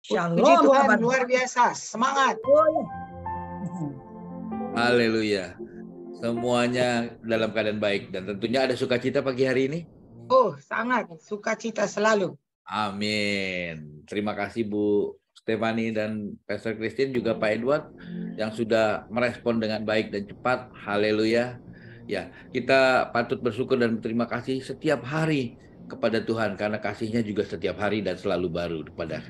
Puji Shalom Tuhan, kabar. luar biasa. Semangat. Haleluya. Semuanya dalam keadaan baik dan tentunya ada sukacita pagi hari ini. Oh, sangat sukacita selalu. Amin. Terima kasih Bu Stefani dan Pastor Christine, juga Pak Edward yang sudah merespon dengan baik dan cepat. Haleluya. Ya, kita patut bersyukur dan berterima kasih setiap hari kepada Tuhan karena kasih-Nya juga setiap hari dan selalu baru pada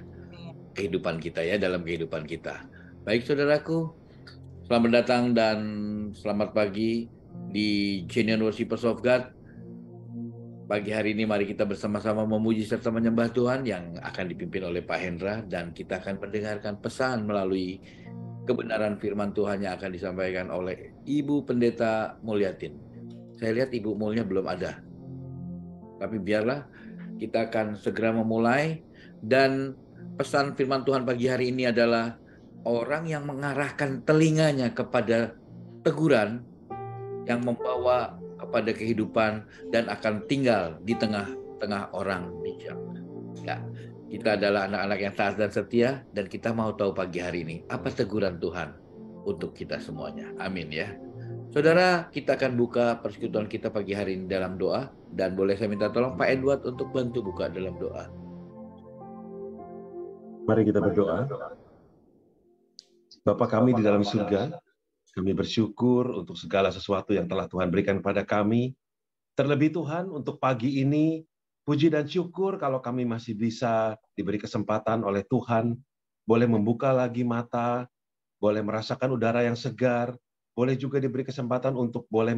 kehidupan kita ya, dalam kehidupan kita. Baik saudaraku, selamat datang dan selamat pagi di Genuine Worshipers of God. Pagi hari ini mari kita bersama-sama memuji serta menyembah Tuhan yang akan dipimpin oleh Pak Hendra, dan kita akan mendengarkan pesan melalui kebenaran firman Tuhan yang akan disampaikan oleh Ibu Pendeta Mulyatin. Saya lihat Ibu Mulnya belum ada, tapi biarlah kita akan segera memulai. Dan pesan firman Tuhan pagi hari ini adalah orang yang mengarahkan telinganya kepada teguran yang membawa kepada kehidupan dan akan tinggal di tengah-tengah orang bijak. Ya, kita adalah anak-anak yang taat dan setia, dan kita mau tahu pagi hari ini apa teguran Tuhan untuk kita semuanya. Amin ya. Saudara, kita akan buka persekutuan kita pagi hari ini dalam doa, dan boleh saya minta tolong Pak Edward untuk bantu buka dalam doa. Mari kita berdoa. Bapa kami di dalam surga, kami bersyukur untuk segala sesuatu yang telah Tuhan berikan kepada kami. Terlebih Tuhan, untuk pagi ini, puji dan syukur kalau kami masih bisa diberi kesempatan oleh Tuhan, boleh membuka lagi mata, boleh merasakan udara yang segar, boleh juga diberi kesempatan untuk boleh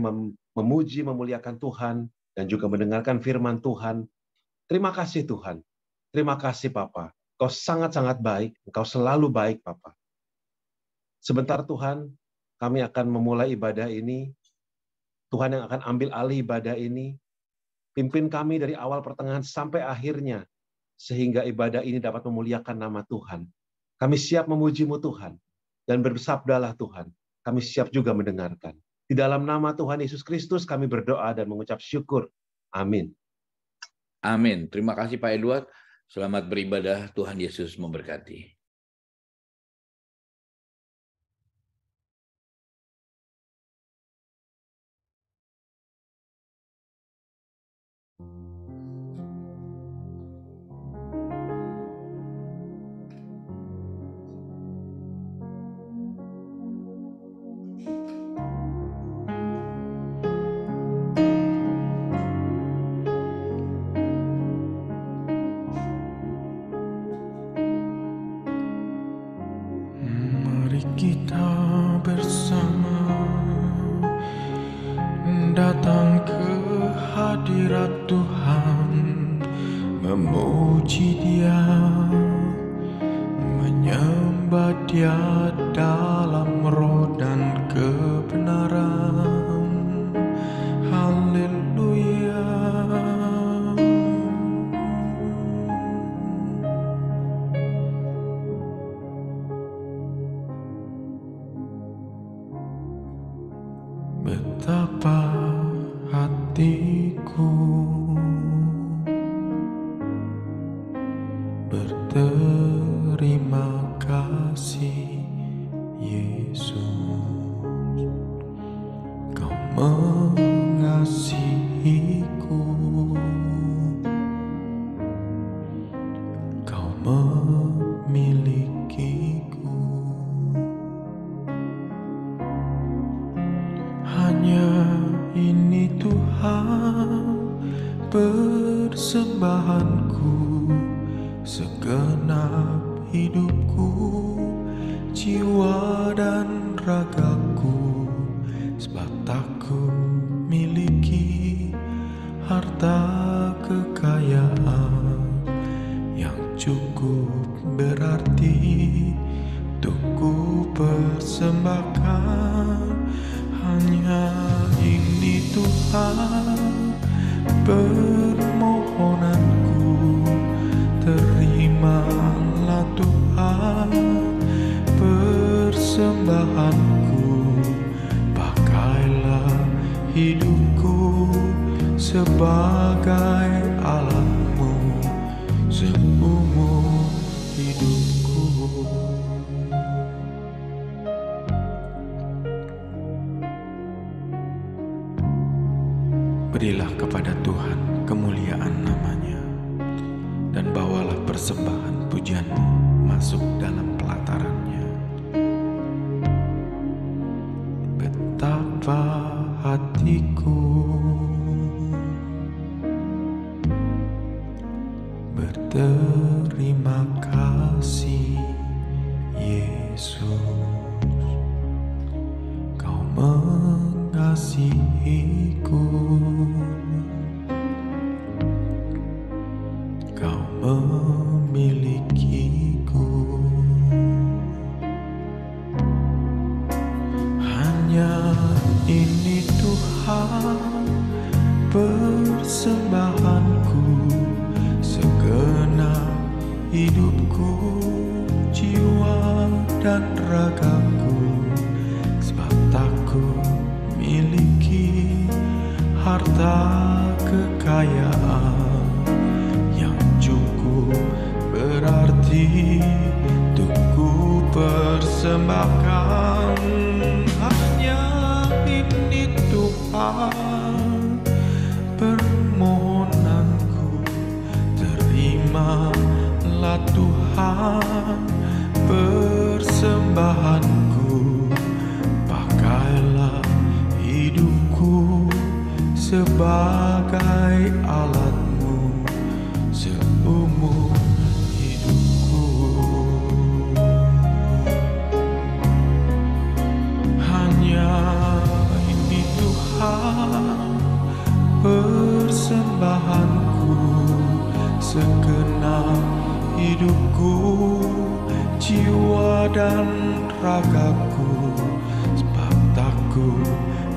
memuji, memuliakan Tuhan, dan juga mendengarkan firman Tuhan. Terima kasih Tuhan. Terima kasih Papa. Kau sangat-sangat baik, Engkau selalu baik Papa. Sebentar Tuhan, kami akan memulai ibadah ini. Tuhan yang akan ambil alih ibadah ini. Pimpin kami dari awal pertengahan sampai akhirnya, sehingga ibadah ini dapat memuliakan nama Tuhan. Kami siap memuji-Mu Tuhan, dan bersabdalah Tuhan. Kami siap juga mendengarkan. Di dalam nama Tuhan Yesus Kristus kami berdoa dan mengucap syukur. Amin. Amin. Terima kasih Pak Edward. Selamat beribadah. Tuhan Yesus memberkati. Kita bersama datang ke hadirat Tuhan, memuji Dia, menyembah Dia dalam roh dan kebenaran. Haleluya. Betapa hatiku berterima kasih Yesus, Kau mengasihiku, Kau memilikiku. Hanya ini Tuhan persembahanku, segenap hidupku, jiwa dan ragaku, sebab tak ku miliki harta kekayaan yang cukup berarti untuk ku persembahkan. Hanya ini Tuhan permohonanku, terimalah Tuhan persembahanku, pakailah hidupku sebagai alatmu seumur hidupku. kepada Tuhan kemuliaan namanya, dan bawalah persembahan pujianmu masuk dalam pelatarannya. Betapa hatiku berterima kasih, Yesus, Kau mengasihiku, Kau memilikiku. Hanya ini Tuhan persembahanku, segenap hidupku, jiwa dan ragaku, sebab tak ku miliki harta kekayaan yang cukup berarti untuk ku persembahkan. Hanya ini Tuhan permohonanku, terimalah Tuhan persembahanku. Pakailah hidupku sebagai alatmu seumur hidupku. Hanya ini Tuhan persembahanku, segenap hidupku, jiwa dan ragaku, sebab tak ku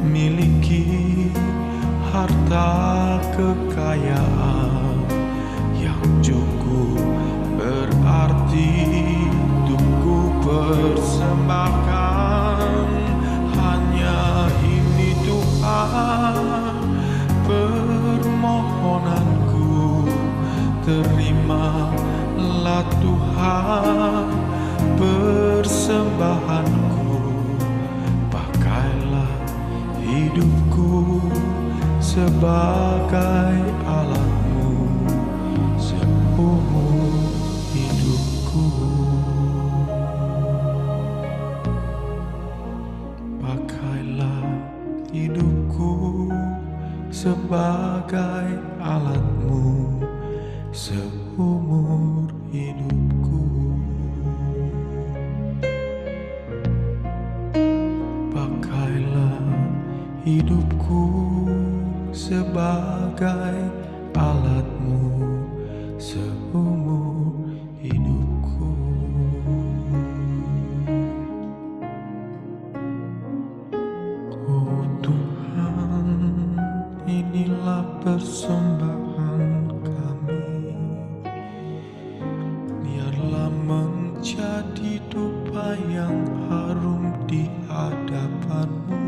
miliki harta kekayaan yang cukup berarti untuk ku persembahkan. Hanya ini Tuhan permohonanku, terimalah Tuhan persembahanku. Pakailah hidupku sebagai alatmu seumur hidupku. Pakailah hidupku sebagai alatmu seumur hidupku. Pakailah hidupku sebagai alatmu seumur hidupku. Oh Tuhan, inilah persembahan kami. Biarlah menjadi dupa yang harum di hadapan-Mu.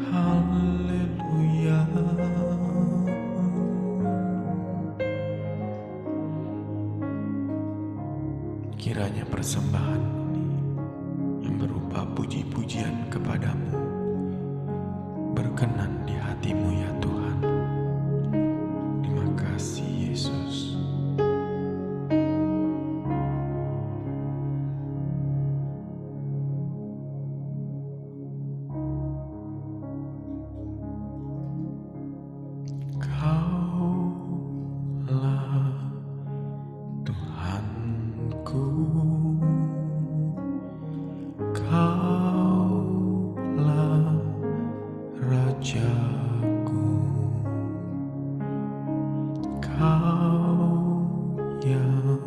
Haleluya. Kiranya persembahan ini yang berupa puji-pujian kepadamu berkenan di hati-Mu ya Tuhan. Terima kasih Yesus. Kaulah Tuhanku, Kaulah Rajaku, Kau yang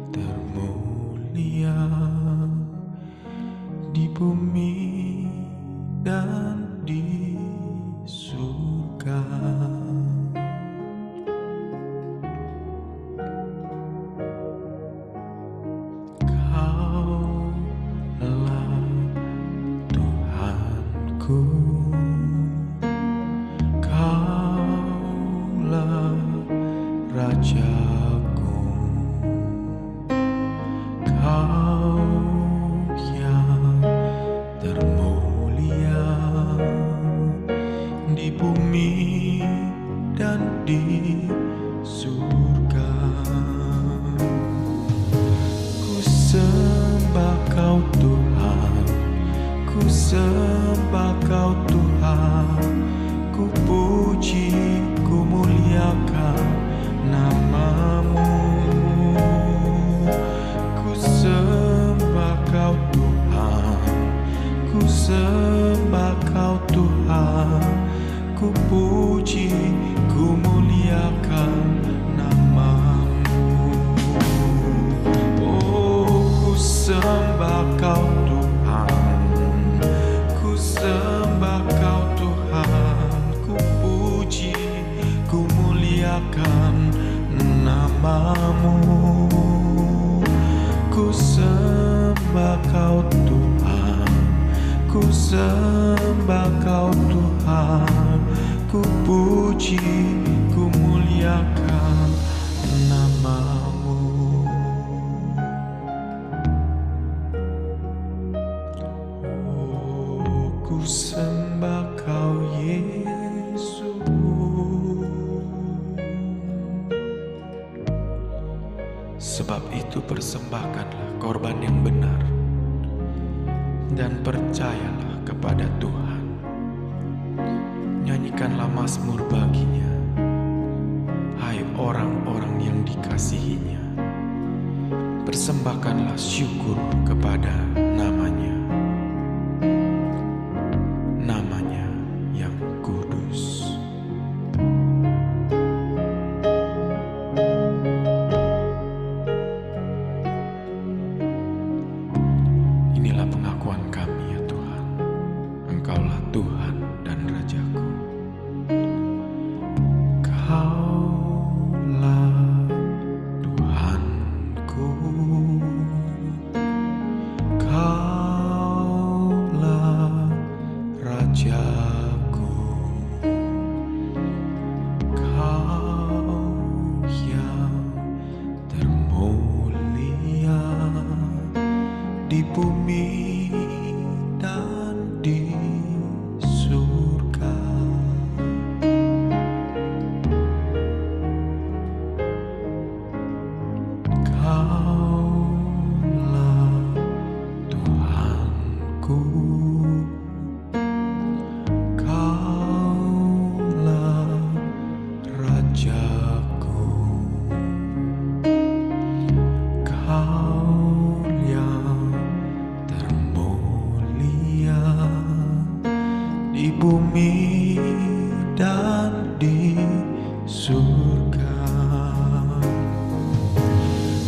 termulia di bumi dan di surga. sembah Kau Tuhan, ku puji, ku muliakan nama-Mu. Oh, ku sembah Kau Yesus. Sebab itu persembahkanlah korban yang benar dan percayalah kepada Tuhan. Nyanyikanlah mazmur baginya, hai orang-orang yang dikasihinya. Persembahkanlah syukur kepada namanya, namanya yang kudus. Inilah pengakuan kami ya Tuhan, Engkaulah Tuhan dan Rajaku. Kaulah Tuhanku, Kaulah Rajaku, Kau yang termulia di bumi dan di surga. Kaulah Tuhanku, Kaulah Rajaku, Kau yang termulia di bumi dan di surga.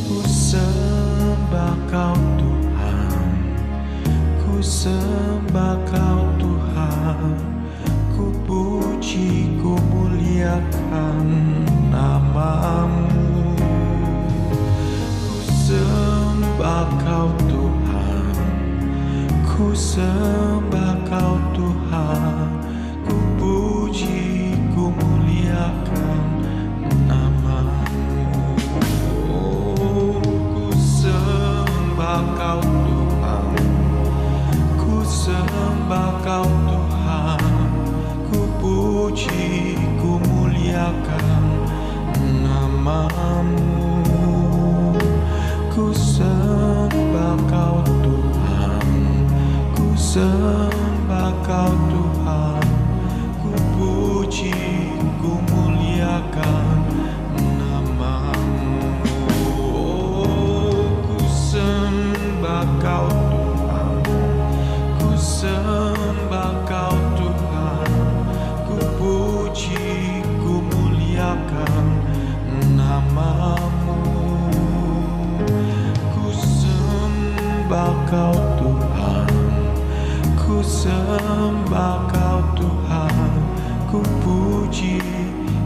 Ku sembah Kau Tuhan, ku sembah Kau Tuhan, ku puji, ku muliakan nama-Mu. Ku sembah Kau Tuhan, ku sembah Kau Tuhan, ku puji, ku muliakan nama-Mu. Oh, ku sembah Kau Tuhan, ku sembah Kau Tuhan, ku puji, ku muliakan nama-Mu. Ku sembah Kau Tuhan, ku sembah Kau Tuhan, ku puji, ku muliakan nama-Mu. Oh, ku sembah Kau Tuhan, ku sembah Kau Tuhan, ku puji, ku muliakan nama-Mu. Ku sembah Kau Tuhan, ku sembah Kau Tuhan, ku puji,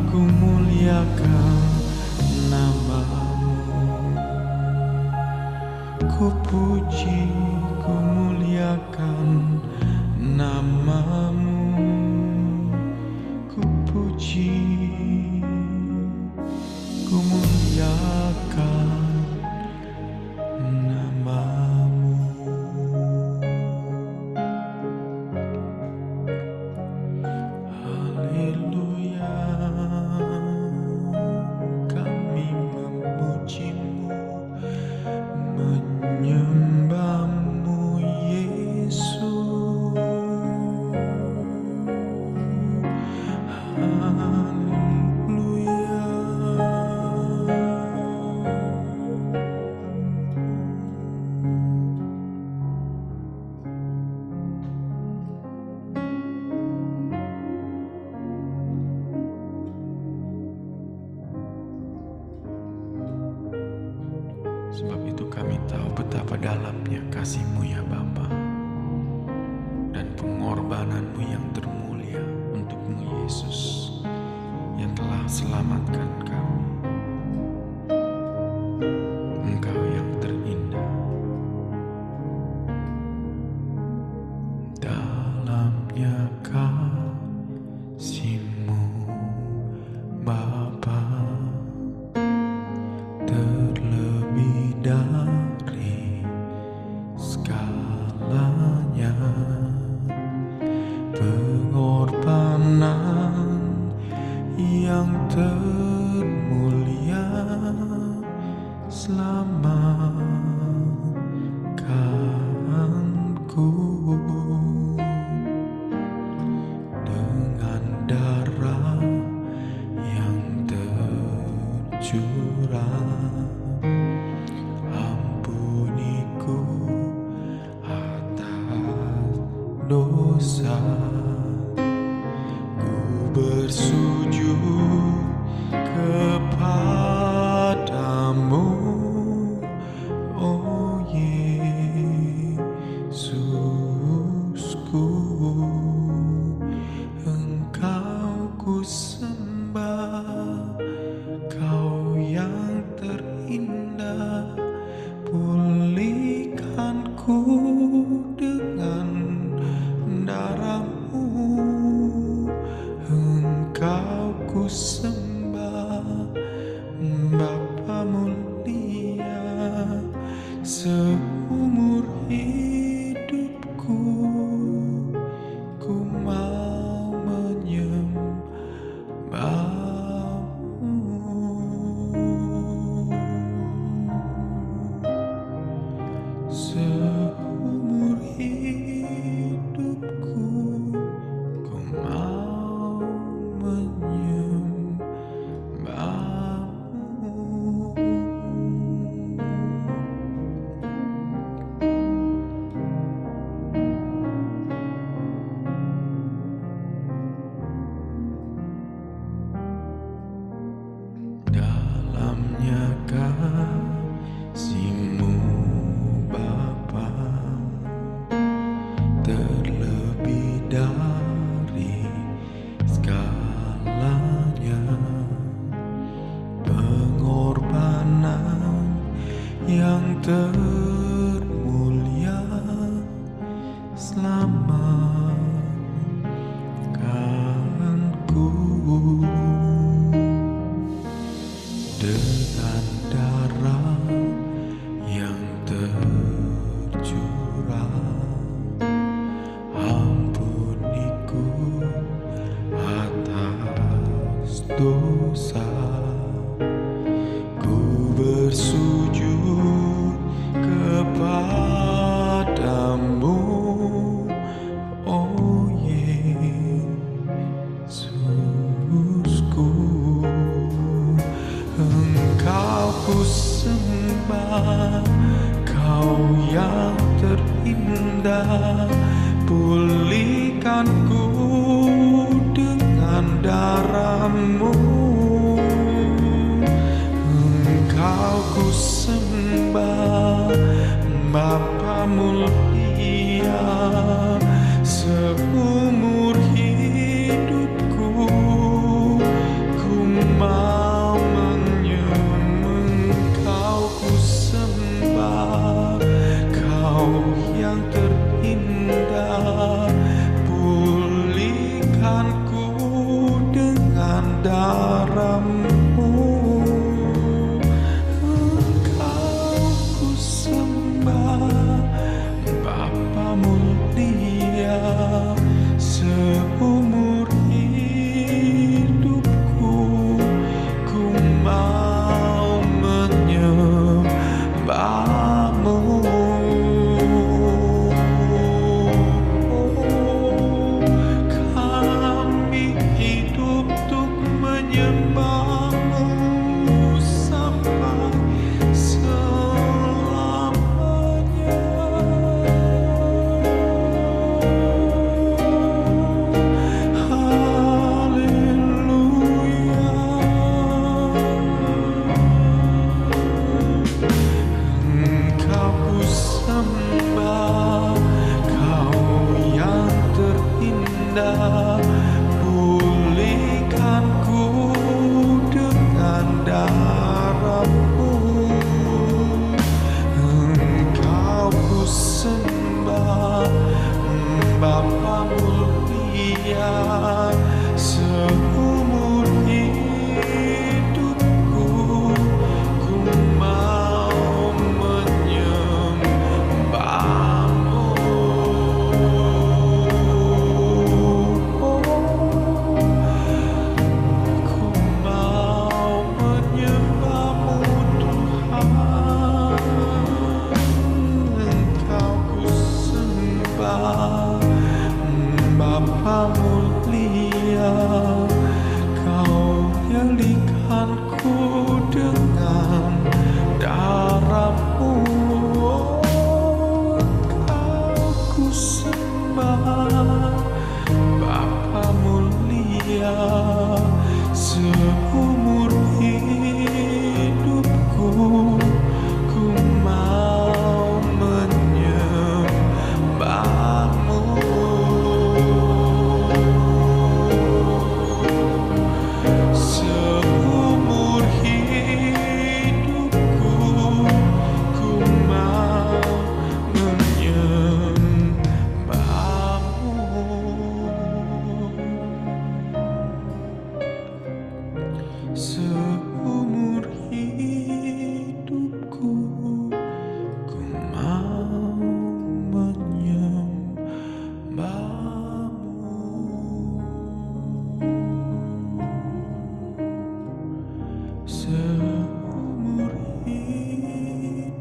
ku muliakan nama-Mu. Ku puji, ku muliakan nama-Mu. Ku puji, ku muliakan nama-Mu. Haleluya, kami memuji-Mu, menyembah-Mu Yesus. Sebab itu kami tahu betapa dalamnya kasih-Mu ya Bapa, dan pengorbanan-Mu yang termulia untuk-Mu Yesus, yang telah selamatkan kami. Engkau yang terindah. dari segalanya, pengorbanan yang termulia selamatkanku dengan darah yang tercurah. Ampuniku atas dosa, ku bersujud kepadamu, oh Yesusku. Engkau ku sembah, Kau yang terindah, pulihkanku dengan darah-Mu. Engkau ku sembah, Bapa mulia, seumur hidupku ku mau menyembah-Mu. Seumur hidupku ku mau menyembah-Mu. Dalamnya kasih-Mu Bapa, terlebih dari segalanya, pengorbanan yang termulia selamatkanku dengan darah yang tercurah. Ampuniku atas dosa, ku bersujud kepadamu, oh Yesusku. Engkau ku sembah, Kau yang terindah, pulihkanku dengan darah-Mu. Engkau ku sembah, Bapa mulia, seumur hidupku ku mau Engkau ku sembah, Kau yang terindah, pulihkanku dengan darah-Mu. Engkau ku sembah, Bapa mulia, seumur hidupku ku mau menyembah-Mu.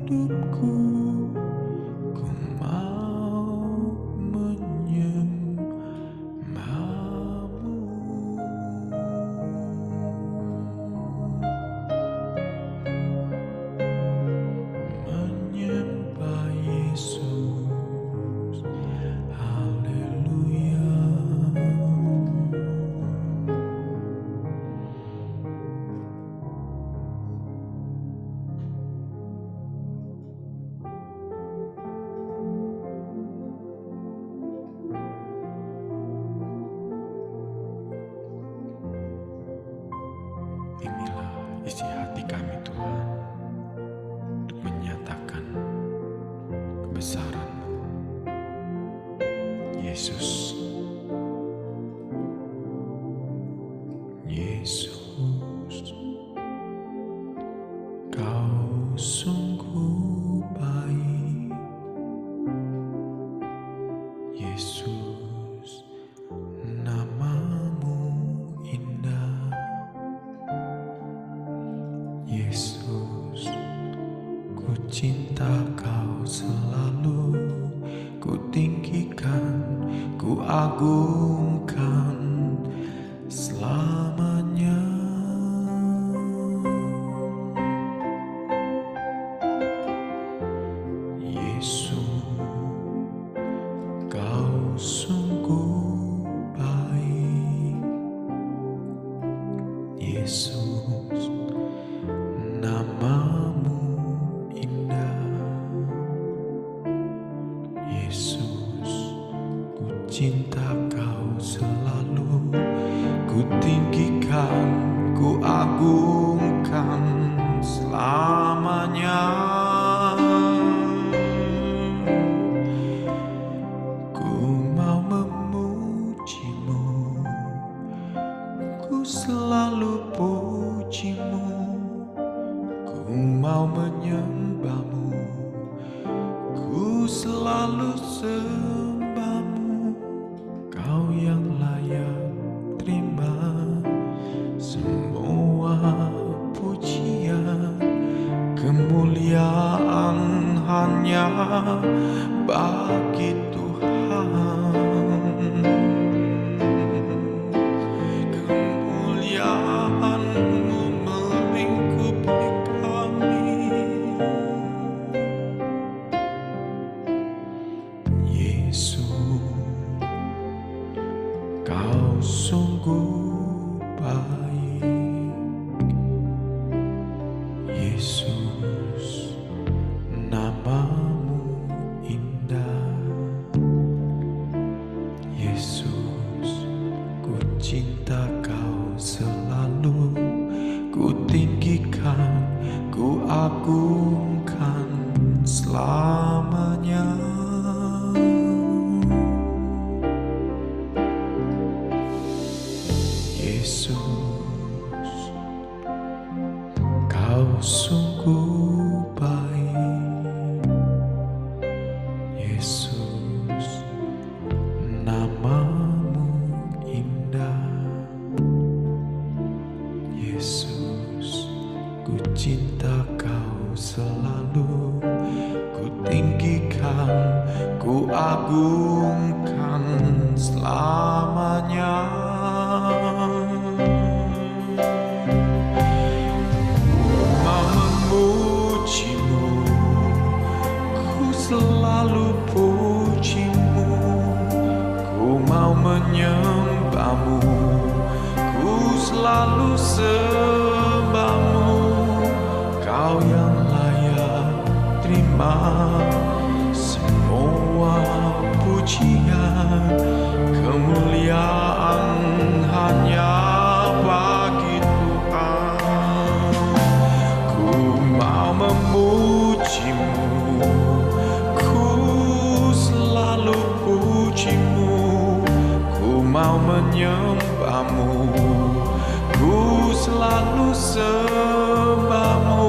hidupku, ku mau menyembahmu. Menyembah Yesus, haleluya. Inilah isi hati kami Tuhan, untuk menyatakan kebesaran-Mu, Yesus. Yesus, Kau sungguh baik. Yesus, nama-Mu indah. Yesus, ku cinta Kau selalu, ku tinggikan, ku agungkan selamanya. Yesus, Kau sungguh baik. Yesus, nama-Mu indah. Yesus, ku cinta Kau selalu, ku tinggikan, ku agungkan selamanya. Ku mau memuji-Mu, ku selalu puji-Mu. Ku mau menyembah-Mu, ku selalu sembah-Mu. Kau yang layak terima semua pujian, kemuliaan hanya bagi Tuhan. Kemuliaan-Mu melingkupi kami. Yesus, Kau sungguh baik. Yesus, nama-Mu indah. Yesus, ku cinta Kau selalu, ku tinggikan, ku agungkan selamanya. Yesus, Kau sungguh baik. Yesus, nama-Mu indah. Yesus, ku cinta Kau selalu, ku tinggikan, ku agungkan selamanya. Memuji-Mu, ku selalu puji-Mu. Ku mau menyembah-Mu, ku selalu sembah-Mu. Kau yang layak terima semua pujian, kemuliaan hanya bagi Tuhan. Ku mau memuji-Mu, ku selalu puji-Mu. Ku mau menyembah-Mu, ku selalu sembah-Mu.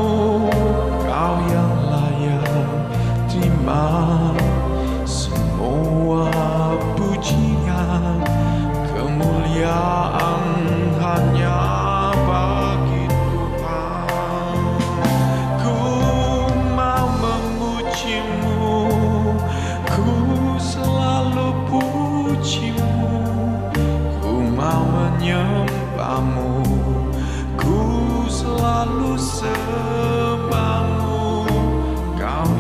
Kau yang layak terima semua pujian, kemuliaan hanya bagi Tuhan. Ku mau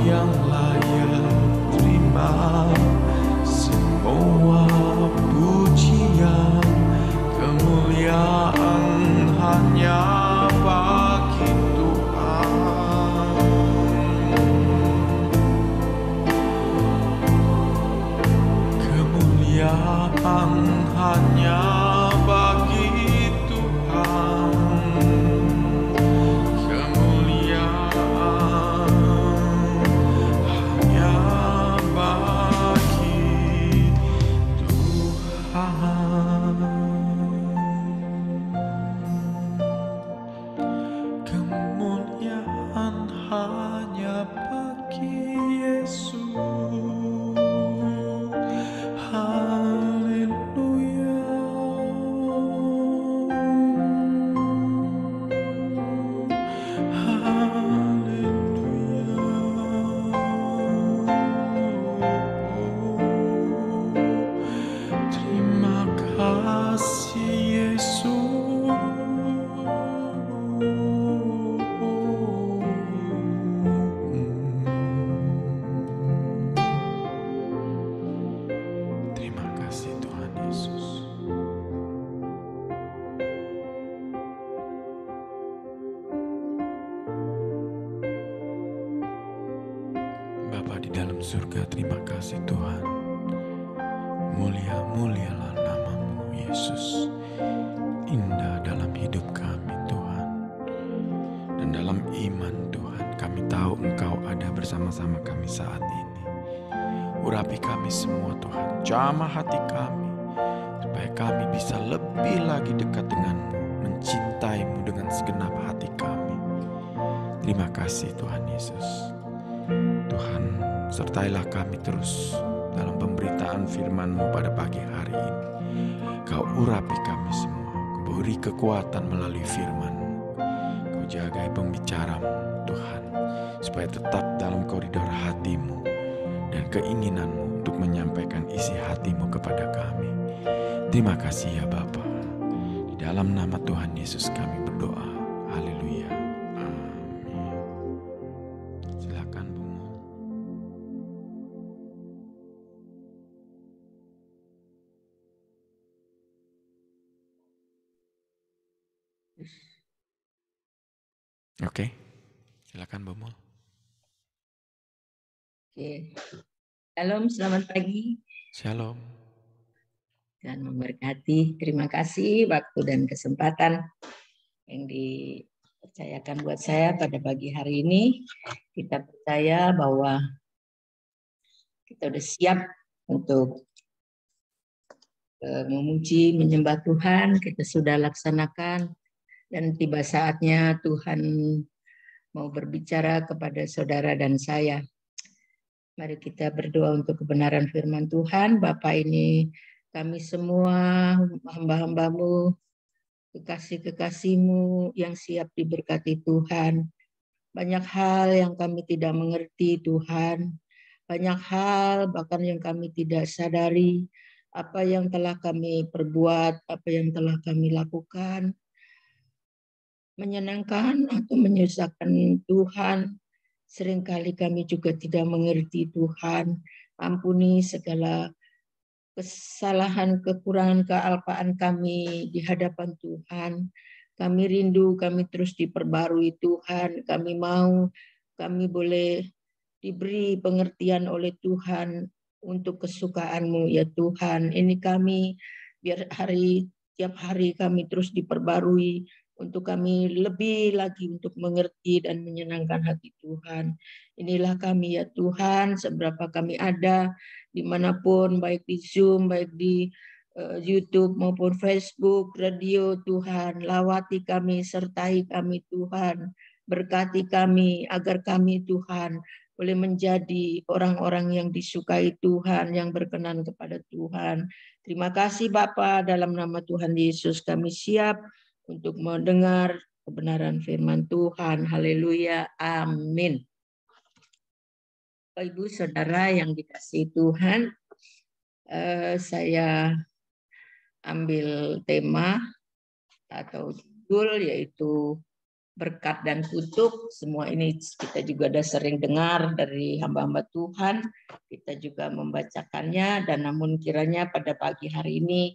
yang layak terima semua pujian, kemuliaan hanya bagi Tuhan. Kemuliaan hanya bagi Tuhan. Kemuliaan hanya bagi Tuhan. Kemuliaan hanya bagi Yesus. Haleluya. Haleluya. Terima kasih Yesus. Terima kasih Tuhan Yesus. Bapa di dalam surga, terima kasih Tuhan. Mulia-mulialah namamu Yesus. Indah dalam hidup kami Tuhan. Dan dalam iman Tuhan, kami tahu Engkau ada bersama-sama kami saat ini. Urapi kami semua Tuhan, jamah hati kami, supaya kami bisa lebih lagi dekat denganmu, mencintaimu dengan segenap hati kami. Terima kasih Tuhan Yesus. Tuhan, sertailah kami terus dalam pemberitaan firman-Mu pada pagi hari ini. Kau urapi kami semua, Kau beri kekuatan melalui firman-Mu. Kau jagai pembicaramu Tuhan, supaya tetap dalam koridor hati-Mu dan keinginan-Mu untuk menyampaikan isi hati-Mu kepada kami. Terima kasih ya Bapa. Di dalam nama Tuhan Yesus kami berdoa. Haleluya. Amin. Silakan Bu Mul. Oke. Silakan Bu Mul. Oke. Shalom, selamat pagi Shalom. dan memberkati. Terima kasih waktu dan kesempatan yang dipercayakan buat saya pada pagi hari ini. Kita percaya bahwa kita sudah siap untuk memuji, menyembah Tuhan. Kita sudah laksanakan dan tiba saatnya Tuhan mau berbicara kepada saudara dan saya. Mari kita berdoa untuk kebenaran firman Tuhan. Bapa, ini kami semua hamba-hamba-Mu, kekasih-kekasih-Mu yang siap diberkati Tuhan. Banyak hal yang kami tidak mengerti Tuhan. Banyak hal bahkan yang kami tidak sadari. Apa yang telah kami perbuat, apa yang telah kami lakukan. Menyenangkan atau menyusahkan Tuhan. Seringkali kami juga tidak mengerti Tuhan. Ampuni segala kesalahan, kekurangan, kealpaan kami di hadapan Tuhan. Kami rindu, kami terus diperbarui Tuhan. Kami mau, kami boleh diberi pengertian oleh Tuhan untuk kesukaan-Mu ya Tuhan. Ini kami biar tiap hari kami terus diperbarui. Untuk kami lebih lagi untuk mengerti dan menyenangkan hati Tuhan. Inilah kami ya Tuhan, seberapa kami ada, dimanapun, baik di Zoom, baik di YouTube maupun Facebook, radio Tuhan. Lawati kami, sertai kami Tuhan. Berkati kami, agar kami Tuhan boleh menjadi orang-orang yang disukai Tuhan, yang berkenan kepada Tuhan. Terima kasih Bapa, dalam nama Tuhan Yesus kami siap untuk mendengar kebenaran firman Tuhan. Haleluya. Amin. Bapak, Ibu, Saudara yang dikasihi Tuhan, saya ambil tema atau judul yaitu berkat dan kutuk, semua ini kita juga sudah sering dengar dari hamba-hamba Tuhan, kita juga membacakannya, dan namun kiranya pada pagi hari ini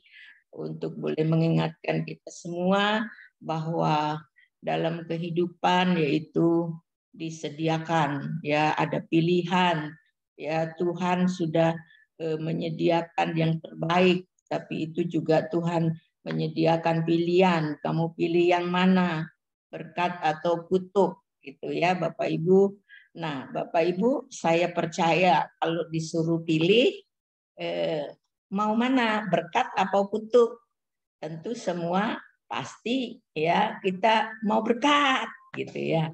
untuk boleh mengingatkan kita semua bahwa dalam kehidupan yaitu disediakan, ya ada pilihan, ya Tuhan sudah menyediakan yang terbaik, tapi itu juga Tuhan menyediakan pilihan, kamu pilih yang mana, berkat atau kutuk, gitu ya Bapak Ibu. Nah, Bapak Ibu, saya percaya kalau disuruh pilih mau mana, berkat atau kutuk, tentu semua pasti ya kita mau berkat, gitu ya.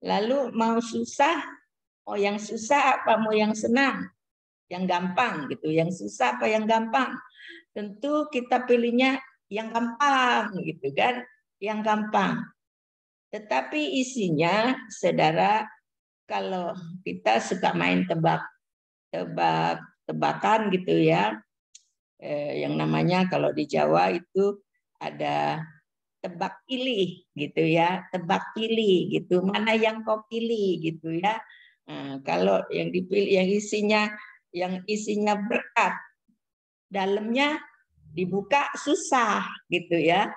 Lalu mau susah, mau yang susah apa mau yang senang, yang gampang gitu, yang susah apa yang gampang? Tentu kita pilihnya yang gampang gitu kan, yang gampang. Tetapi isinya, saudara, kalau kita suka main tebak-tebakan gitu ya, yang namanya kalau di Jawa itu ada tebak pilih gitu ya, tebak pilih gitu, mana yang kau pilih gitu ya. Nah, kalau yang dipilih yang isinya berkat, dalamnya dibuka susah gitu ya.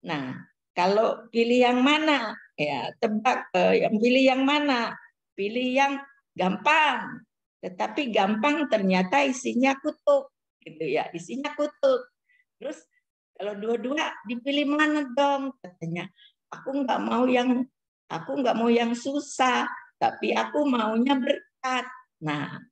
Nah, kalau pilih yang mana? Ya, tebak yang pilih yang mana? Pilih yang gampang. Tetapi gampang ternyata isinya kutuk gitu ya, isinya kutuk. Terus kalau dua-dua dipilih mana dong? Katanya, aku nggak mau yang susah, tapi aku maunya berkat. Nah,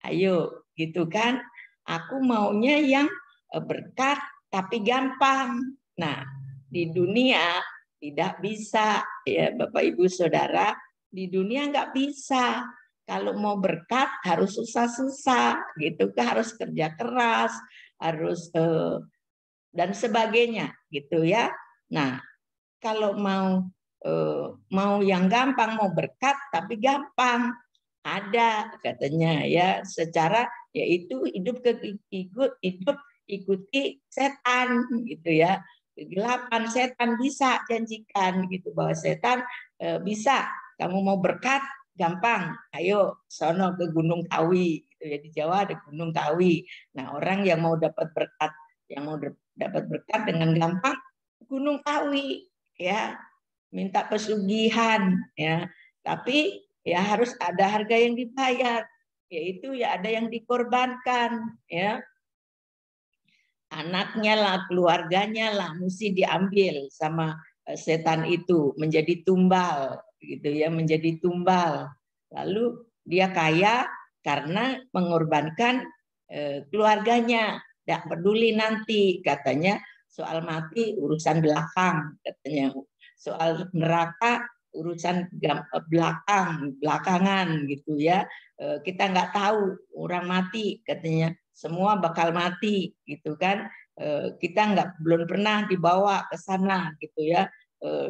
ayo gitu kan? Aku maunya yang berkat tapi gampang. Nah, di dunia tidak bisa ya Bapak Ibu Saudara, di dunia nggak bisa. Kalau mau berkat harus susah-susah gitu kan, harus kerja keras, harus dan sebagainya gitu ya. Nah, kalau mau yang gampang, mau berkat tapi gampang, ada katanya ya, secara yaitu hidup ikuti setan gitu ya. Kegelapan setan bisa janjikan gitu, bahwa setan bisa, kamu mau berkat gampang, ayo sono ke Gunung Kawi gitu ya, di Jawa ada Gunung Kawi. Nah, orang yang mau dapat berkat, yang mau dapat berkat dengan gampang Gunung Kawi ya, minta pesugihan ya, tapi ya harus ada harga yang dibayar, yaitu ya ada yang dikorbankan ya, anaknya lah, keluarganya lah, mesti diambil sama setan itu, menjadi tumbal gitu ya, menjadi tumbal. Lalu dia kaya karena mengorbankan keluarganya, tidak peduli nanti katanya, soal mati urusan belakang katanya, soal neraka urusan belakangan gitu ya. Kita nggak tahu orang mati katanya, semua bakal mati gitu kan. Kita belum pernah dibawa ke sana gitu ya,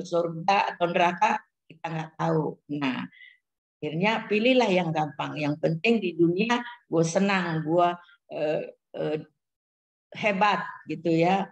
surga atau neraka kita nggak tahu. Nah, akhirnya pilihlah yang gampang, yang penting di dunia gue senang, gue hebat gitu ya,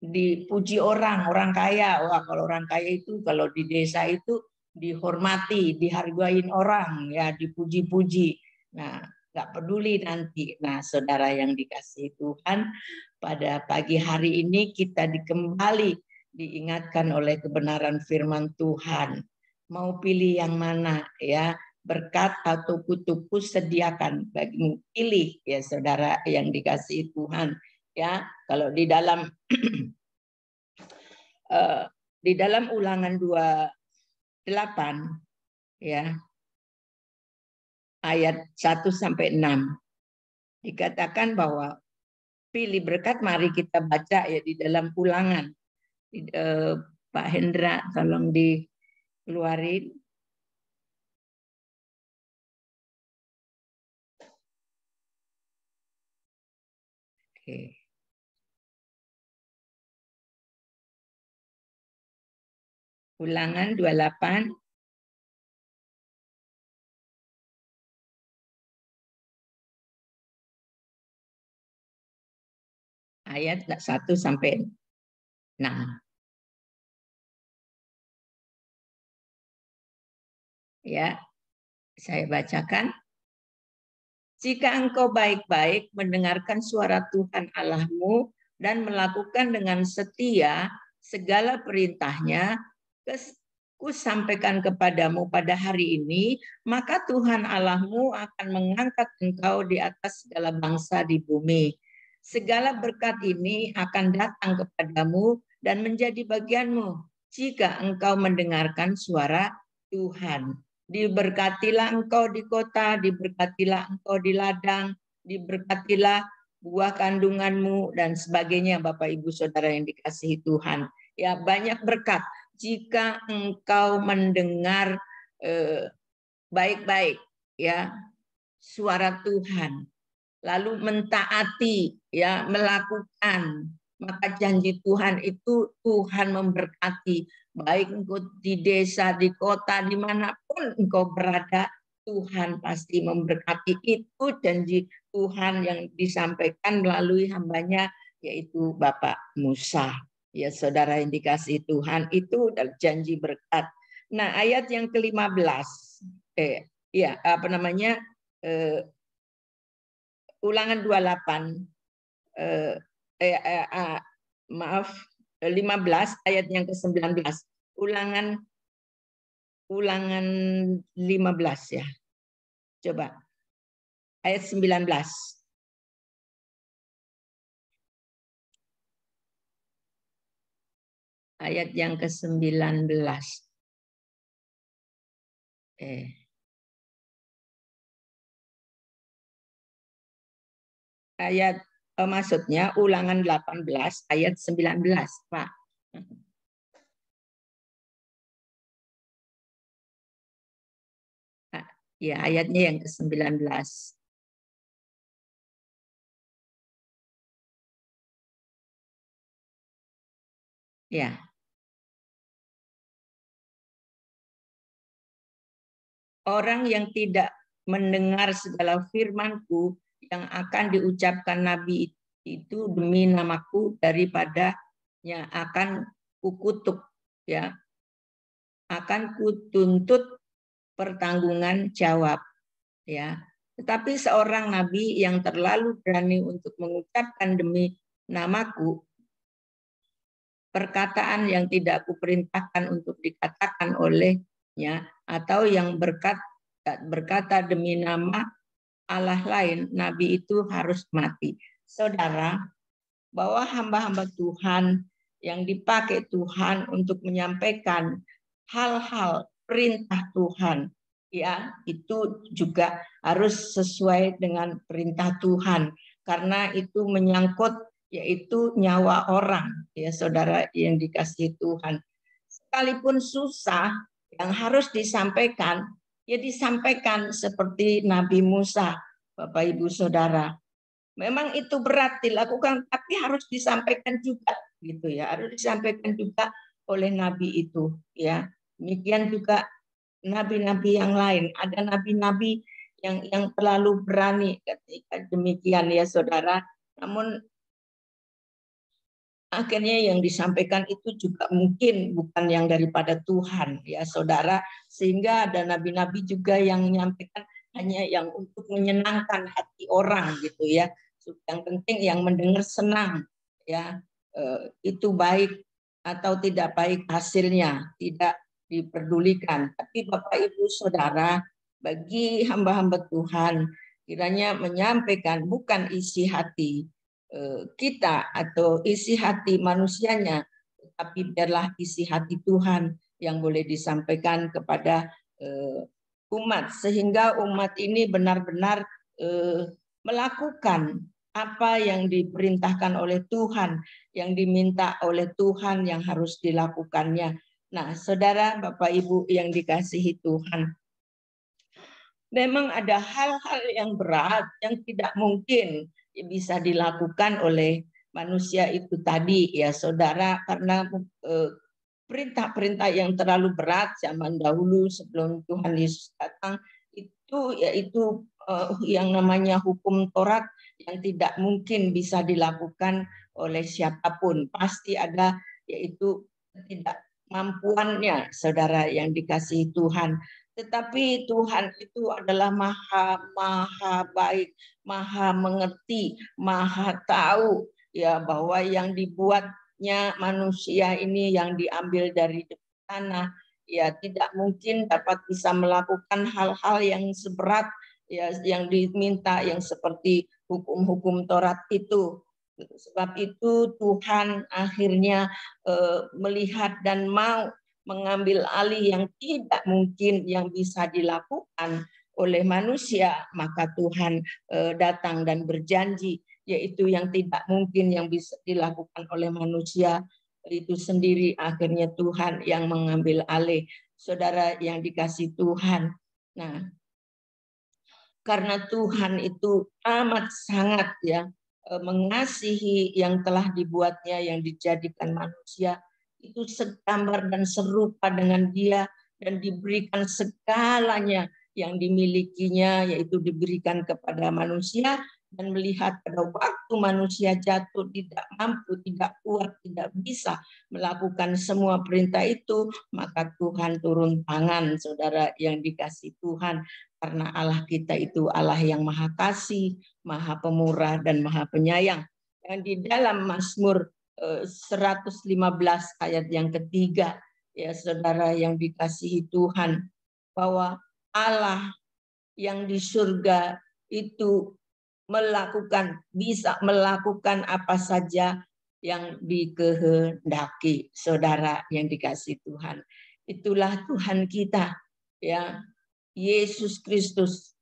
dipuji orang kaya. Wah, kalau orang kaya itu kalau di desa itu dihormati, dihargain orang ya, dipuji-puji. Nah, nggak peduli nanti. Nah, saudara yang dikasihi Tuhan, pada pagi hari ini kita kembali diingatkan oleh kebenaran firman Tuhan. Mau pilih yang mana ya? Berkat atau kutukku sediakan bagimu, pilih ya saudara yang dikasihi Tuhan ya. Kalau di dalam di dalam Ulangan 28 ya, ayat 1 sampai 6 dikatakan bahwa pilih berkat. Mari kita baca ya di dalam Ulangan. Pak Hendra tolong dikeluarin. Oke. Ulangan 28 ayat 1 sampai 6. Ya, saya bacakan. Jika engkau baik-baik mendengarkan suara Tuhan Allahmu dan melakukan dengan setia segala perintahnya, kusampaikan kepadamu pada hari ini, maka Tuhan Allahmu akan mengangkat engkau di atas segala bangsa di bumi. Segala berkat ini akan datang kepadamu dan menjadi bagianmu jika engkau mendengarkan suara Tuhan. Diberkatilah engkau di kota, diberkatilah engkau di ladang, diberkatilah buah kandunganmu dan sebagainya, Bapak Ibu Saudara yang dikasihi Tuhan. Ya, banyak berkat jika engkau mendengar baik-baik ya suara Tuhan, lalu mentaati ya, melakukan, maka janji Tuhan itu Tuhan memberkati. Baik engkau di desa, di kota, dimanapun engkau berada, Tuhan pasti memberkati. Itu janji Tuhan yang disampaikan melalui hambanya, yaitu Bapak Musa. Ya, saudara yang dikasihi Tuhan, itu adalah janji berkat. Nah, ayat yang ke-15, Ulangan 28, 15 ayat yang ke-19. Ulangan 15 ya. Coba. Ayat 19. Ayat yang ke-19. Ayat maksudnya Ulangan 18 ayat 19, Pak. Ya, ayatnya yang ke-19. Ya. Orang yang tidak mendengar segala firman-Ku yang akan diucapkan nabi itu demi namaku, daripadanya akan kukutuk ya, akan kutuntut pertanggungan jawab ya. Tetapi seorang nabi yang terlalu berani untuk mengucapkan demi namaku perkataan yang tidak kuperintahkan untuk dikatakan olehnya, atau yang berkata demi nama Allah lain, nabi itu harus mati. Saudara, bahwa hamba-hamba Tuhan yang dipakai Tuhan untuk menyampaikan hal-hal perintah Tuhan, ya, itu juga harus sesuai dengan perintah Tuhan, karena itu menyangkut yaitu nyawa orang, ya saudara yang dikasihi Tuhan. Sekalipun susah, yang harus disampaikan ya disampaikan seperti Nabi Musa, Bapak Ibu Saudara. Memang itu berat dilakukan, tapi harus disampaikan juga, gitu ya. Harus disampaikan juga oleh Nabi itu, ya. Demikian juga nabi-nabi yang lain. Ada nabi-nabi yang terlalu berani ketika demikian, ya saudara. Namun akhirnya yang disampaikan itu juga mungkin bukan yang daripada Tuhan, ya saudara, sehingga ada nabi-nabi juga yang menyampaikan hanya yang untuk menyenangkan hati orang, gitu ya. Yang penting yang mendengar senang, ya, itu baik atau tidak baik hasilnya tidak diperdulikan. Tapi Bapak Ibu Saudara, bagi hamba-hamba Tuhan, kiranya menyampaikan bukan isi hati kita atau isi hati manusianya, tapi biarlah isi hati Tuhan yang boleh disampaikan kepada umat, sehingga umat ini benar-benar melakukan apa yang diperintahkan oleh Tuhan, yang diminta oleh Tuhan yang harus dilakukannya. Nah, saudara, Bapak Ibu yang dikasihi Tuhan, memang ada hal-hal yang berat yang tidak mungkin bisa dilakukan oleh manusia itu tadi, ya saudara, karena perintah-perintah yang terlalu berat zaman dahulu sebelum Tuhan Yesus datang itu yaitu yang namanya hukum Taurat yang tidak mungkin bisa dilakukan oleh siapapun. Pasti ada yaitu ketidakmampuannya, saudara yang dikasihi Tuhan. Tetapi Tuhan itu adalah maha baik, maha mengerti, maha tahu ya bahwa yang dibuatnya manusia ini yang diambil dari tanah ya tidak mungkin dapat bisa melakukan hal-hal yang seberat ya yang diminta, yang seperti hukum-hukum Taurat itu. Sebab itu Tuhan akhirnya melihat dan mau mengambil alih yang tidak mungkin yang bisa dilakukan oleh manusia, maka Tuhan datang dan berjanji, yaitu yang tidak mungkin yang bisa dilakukan oleh manusia itu sendiri, akhirnya Tuhan yang mengambil alih. Saudara yang dikasih Tuhan, nah karena Tuhan itu amat sangat ya mengasihi yang telah dibuatnya, yang dijadikan manusia, itu segambar dan serupa dengan Dia dan diberikan segalanya yang dimilikinya, yaitu diberikan kepada manusia. Dan melihat pada waktu manusia jatuh tidak mampu, tidak kuat, tidak bisa melakukan semua perintah itu, maka Tuhan turun tangan, saudara yang dikasih Tuhan. Karena Allah kita itu Allah yang maha kasih, maha pemurah, dan maha penyayang. Dan di dalam Mazmur 115 ayat yang ketiga, ya saudara yang dikasihi Tuhan, bahwa Allah yang di surga itu bisa melakukan apa saja yang dikehendaki. Saudara yang dikasihi Tuhan, itulah Tuhan kita, ya Yesus Kristus.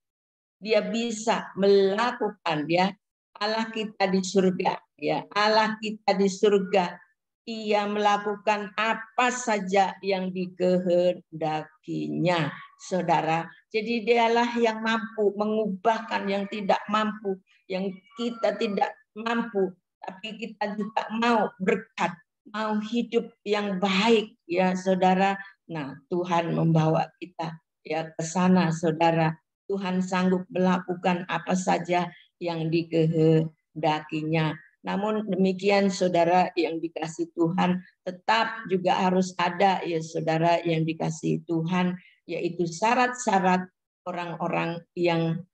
Dia bisa melakukan, ya Allah kita di surga, ya Allah kita di surga, Ia melakukan apa saja yang dikehendakinya, saudara. Jadi Dialah yang mampu mengubahkan yang tidak mampu, yang kita tidak mampu, tapi kita juga mau berkat, mau hidup yang baik, ya saudara. Nah, Tuhan membawa kita ya ke sana, saudara. Tuhan sanggup melakukan apa saja yang dikehendakinya. Namun demikian, saudara yang dikasih Tuhan, tetap juga harus ada, ya saudara yang dikasih Tuhan, yaitu syarat-syarat orang-orang yang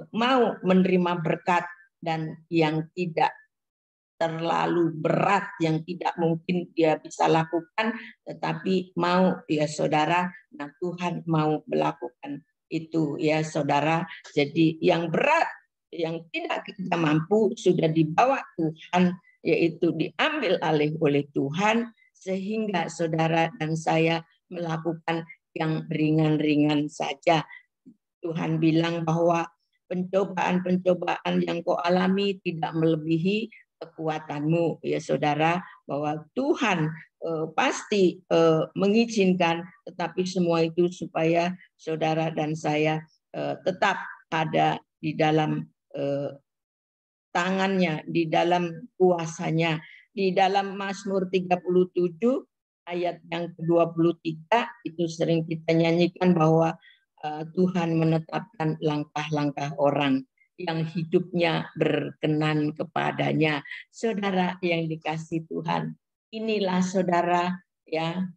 mau menerima berkat dan yang tidak terlalu berat, yang tidak mungkin dia bisa lakukan, tetapi mau, ya saudara. Nah, Tuhan mau melakukan itu, ya saudara. Jadi yang berat, yang tidak kita mampu, sudah dibawa Tuhan, yaitu diambil alih oleh Tuhan, sehingga saudara dan saya melakukan yang ringan-ringan saja. Tuhan bilang bahwa pencobaan-pencobaan yang kau alami tidak melebihi kekuatanmu, ya saudara, bahwa Tuhan pasti mengizinkan, tetapi semua itu supaya saudara dan saya tetap ada di dalam tangannya, di dalam kuasanya. Di dalam Mazmur 37 ayat yang ke-23 itu sering kita nyanyikan bahwa Tuhan menetapkan langkah-langkah orang yang hidupnya berkenan kepadanya. Saudara yang dikasih Tuhan, inilah saudara, ya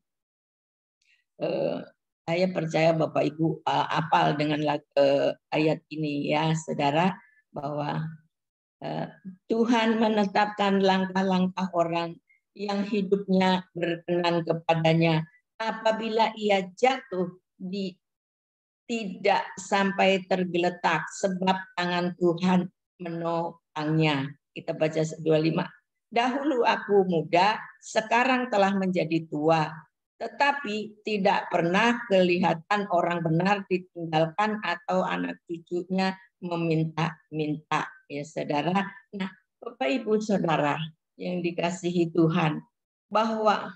saya percaya Bapak Ibu hafal dengan ayat ini, ya saudara, bahwa Tuhan menetapkan langkah-langkah orang yang hidupnya berkenan kepadanya. Apabila ia jatuh, tidak sampai tergeletak, sebab tangan Tuhan menopangnya. Kita baca 25. Dahulu aku muda, sekarang telah menjadi tua, tetapi tidak pernah kelihatan orang benar ditinggalkan atau anak cucunya meminta-minta, ya saudara. Nah, Bapak Ibu saudara yang dikasihi Tuhan, bahwa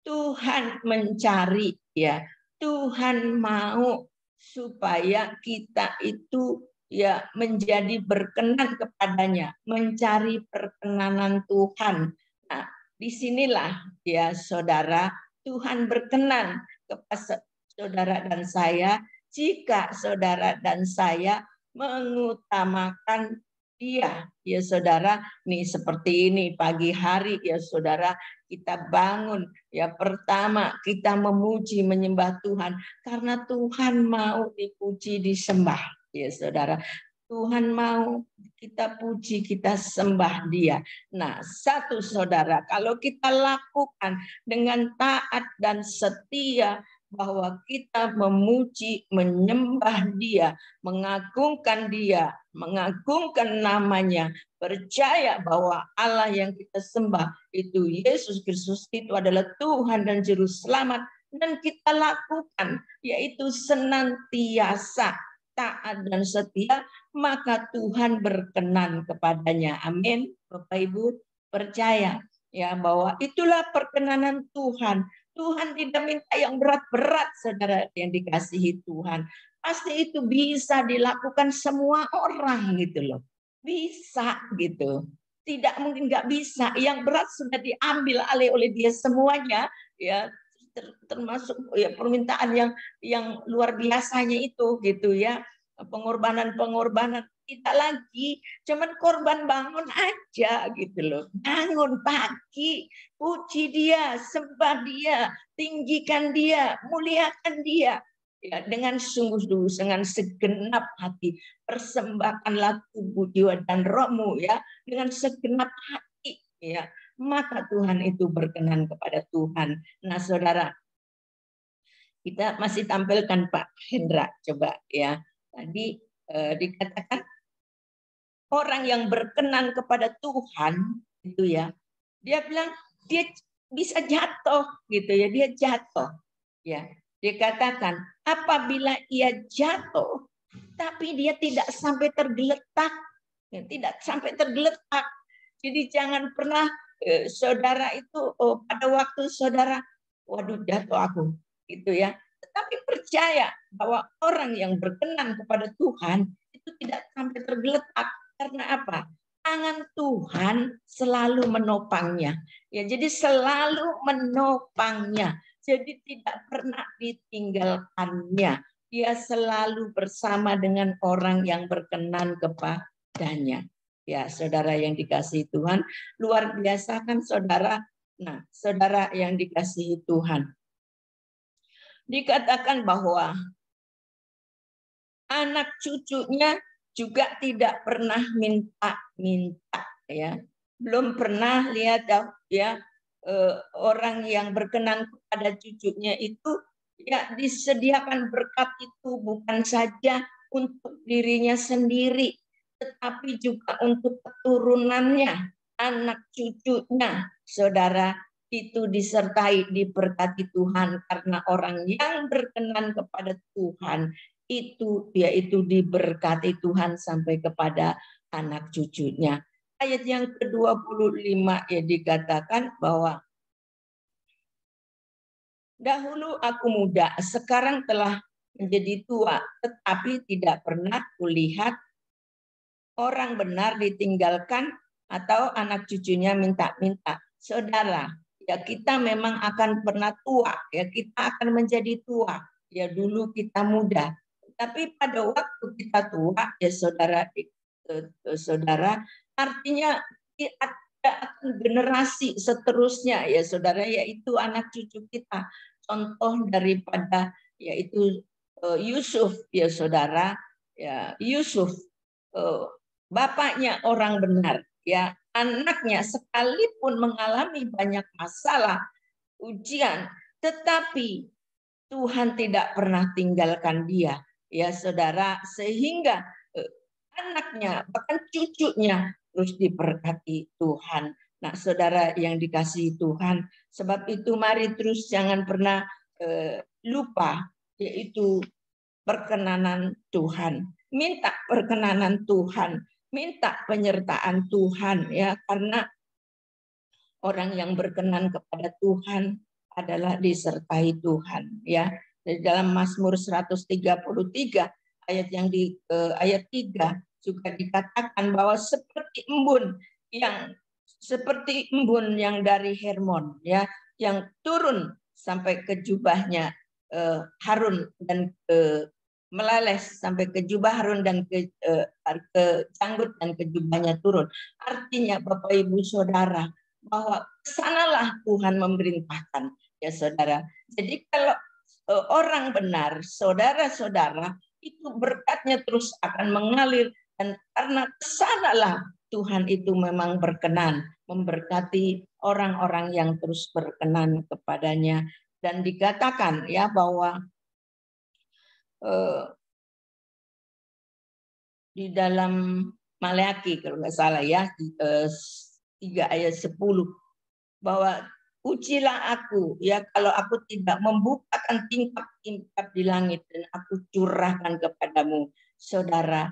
Tuhan mencari, ya Tuhan mau supaya kita itu ya menjadi berkenan kepadanya, mencari perkenanan Tuhan. Nah, disinilah ya saudara, Tuhan berkenan kepada saudara dan saya jika saudara dan saya mengutamakan dia. Ya saudara, nih seperti ini pagi hari ya saudara, kita bangun ya, pertama kita memuji menyembah Tuhan karena Tuhan mau dipuji disembah ya saudara. Tuhan mau kita puji, kita sembah Dia. Nah, satu saudara, kalau kita lakukan dengan taat dan setia, bahwa kita memuji, menyembah Dia, mengagungkan Dia, mengagungkan namanya, percaya bahwa Allah yang kita sembah itu Yesus Kristus, itu adalah Tuhan dan Juru Selamat, dan kita lakukan yaitu senantiasa taat dan setia, maka Tuhan berkenan kepadanya. Amin. Bapak Ibu percaya ya bahwa itulah perkenanan Tuhan. Tuhan tidak minta yang berat-berat, saudara yang dikasihi Tuhan. Pasti itu bisa dilakukan semua orang gitu loh. Bisa gitu. Tidak mungkin nggak bisa. Yang berat sudah diambil alih oleh Dia semuanya, ya, termasuk ya permintaan yang luar biasanya itu gitu ya, pengorbanan tidak lagi cuman korban bangun aja gitu loh. Bangun pagi, puji Dia, sembah Dia, tinggikan Dia, muliakan Dia ya, dengan sungguh-sungguh, dengan segenap hati, persembahkanlah tubuh, jiwa dan rohmu ya, dengan segenap hati ya, maka Tuhan itu berkenan kepada Tuhan. Nah saudara, kita masih tampilkan Pak Hendra, coba ya. Tadi dikatakan orang yang berkenan kepada Tuhan itu ya, dia bilang dia bisa jatuh gitu ya, dia jatuh ya. Dikatakan apabila ia jatuh tapi dia tidak sampai tergeletak, ya, tidak sampai tergeletak. Jadi jangan pernah saudara itu pada waktu saudara, waduh jatuh aku gitu ya. Tetapi percaya bahwa orang yang berkenan kepada Tuhan itu tidak sampai tergeletak. Karena apa? Tangan Tuhan selalu menopangnya. Ya, jadi selalu menopangnya. Jadi tidak pernah ditinggalkannya. Dia selalu bersama dengan orang yang berkenan kepadanya. Ya, saudara yang dikasihi Tuhan, luar biasa kan saudara? Nah, saudara yang dikasihi Tuhan, dikatakan bahwa anak cucunya juga tidak pernah minta-minta ya. Belum pernah lihat ya orang yang berkenan kepada cucunya itu ya disediakan berkat itu bukan saja untuk dirinya sendiri, tetapi juga untuk keturunannya, anak cucunya, saudara, itu disertai, diberkati Tuhan, karena orang yang berkenan kepada Tuhan itu yaitu diberkati Tuhan sampai kepada anak cucunya. Ayat yang ke-25 ya dikatakan bahwa dahulu aku muda, sekarang telah menjadi tua, tetapi tidak pernah kulihat orang benar ditinggalkan atau anak cucunya minta-minta. Saudara, ya kita memang akan pernah tua, ya kita akan menjadi tua. Ya dulu kita muda, tapi pada waktu kita tua, ya saudara, artinya ada generasi seterusnya, ya saudara, yaitu anak cucu kita. Contoh daripada yaitu Yusuf, ya saudara, ya Yusuf, bapaknya orang benar, ya anaknya sekalipun mengalami banyak masalah, ujian, tetapi Tuhan tidak pernah tinggalkan dia, ya saudara, sehingga anaknya bahkan cucunya terus diberkati Tuhan. Nah, saudara yang dikasihi Tuhan, sebab itu mari terus jangan pernah lupa yaitu perkenanan Tuhan. Minta perkenanan Tuhan, minta penyertaan Tuhan ya, karena orang yang berkenan kepada Tuhan adalah disertai Tuhan ya. Di dalam Mazmur 133 ayat yang di ayat 3 juga dikatakan bahwa seperti embun yang dari Hermon ya, yang turun sampai ke jubahnya Harun dan ke meleleh sampai ke jubah Harun dan ke janggut dan ke jubahnya turun. Artinya Bapak Ibu Saudara, bahwa sanalah Tuhan memerintahkan, ya saudara. Jadi kalau orang benar, saudara-saudara, itu berkatnya terus akan mengalir, dan karena kesanalah Tuhan itu memang berkenan memberkati orang-orang yang terus berkenan kepadanya. Dan dikatakan ya bahwa di dalam Maleakhi kalau nggak salah ya 3 ayat 10 bahwa ujilah aku ya kalau aku tidak membukakan tingkap-tingkap di langit dan aku curahkan kepadamu. Saudara,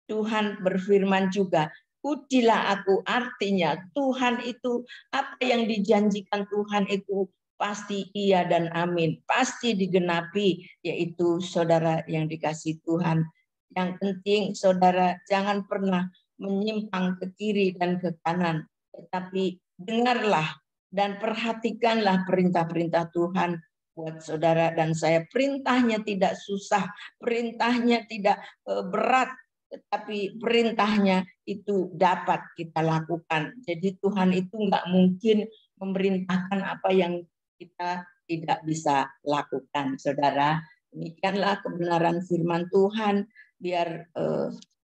Tuhan berfirman juga, ujilah aku, artinya Tuhan itu apa yang dijanjikan Tuhan itu pasti iya dan amin, pasti digenapi, yaitu saudara yang dikasih Tuhan. Yang penting saudara jangan pernah menyimpang ke kiri dan ke kanan, tetapi dengarlah dan perhatikanlah perintah-perintah Tuhan buat saudara dan saya. Perintahnya tidak susah, perintahnya tidak berat, tetapi perintahnya itu dapat kita lakukan. Jadi Tuhan itu nggak mungkin memerintahkan apa yang kita tidak bisa lakukan, saudara. Demikianlah kebenaran firman Tuhan. Biar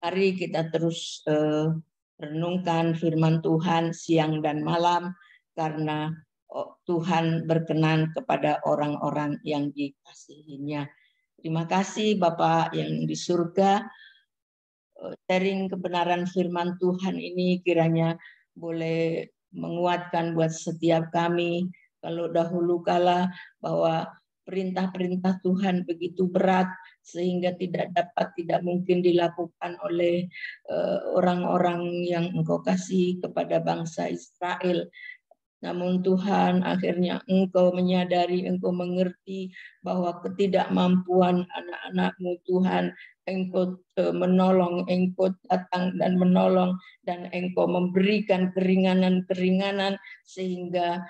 mari kita terus renungkan firman Tuhan siang dan malam, karena Tuhan berkenan kepada orang-orang yang dikasihinya. Terima kasih Bapak yang di surga. Sharing kebenaran firman Tuhan ini kiranya boleh menguatkan buat setiap kami. Kalau dahulu kala bahwa perintah-perintah Tuhan begitu berat sehingga tidak mungkin dilakukan oleh orang-orang yang Engkau kasih kepada bangsa Israel. Namun Tuhan, akhirnya Engkau menyadari, Engkau mengerti bahwa ketidakmampuan anak-anak-Mu Tuhan, Engkau menolong, Engkau datang dan menolong, dan Engkau memberikan keringanan-keringanan sehingga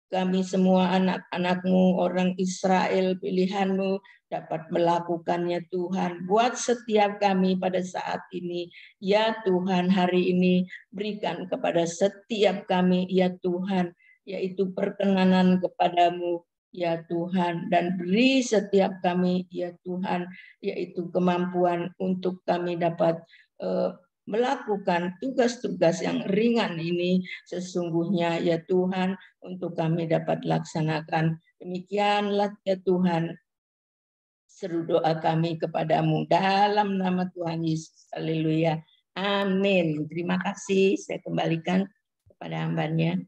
kami semua anak-anak-Mu, orang Israel, pilihan-Mu, dapat melakukannya Tuhan. Buat setiap kami pada saat ini, ya Tuhan, hari ini berikan kepada setiap kami, ya Tuhan, yaitu perkenanan kepadamu, ya Tuhan, dan beri setiap kami, ya Tuhan, yaitu kemampuan untuk kami dapat melakukan tugas-tugas yang ringan ini sesungguhnya, ya Tuhan, untuk kami dapat laksanakan. Demikianlah ya Tuhan, seru doa kami kepadamu dalam nama Tuhan Yesus. Haleluya. Amin. Terima kasih. Saya kembalikan kepada hambanya.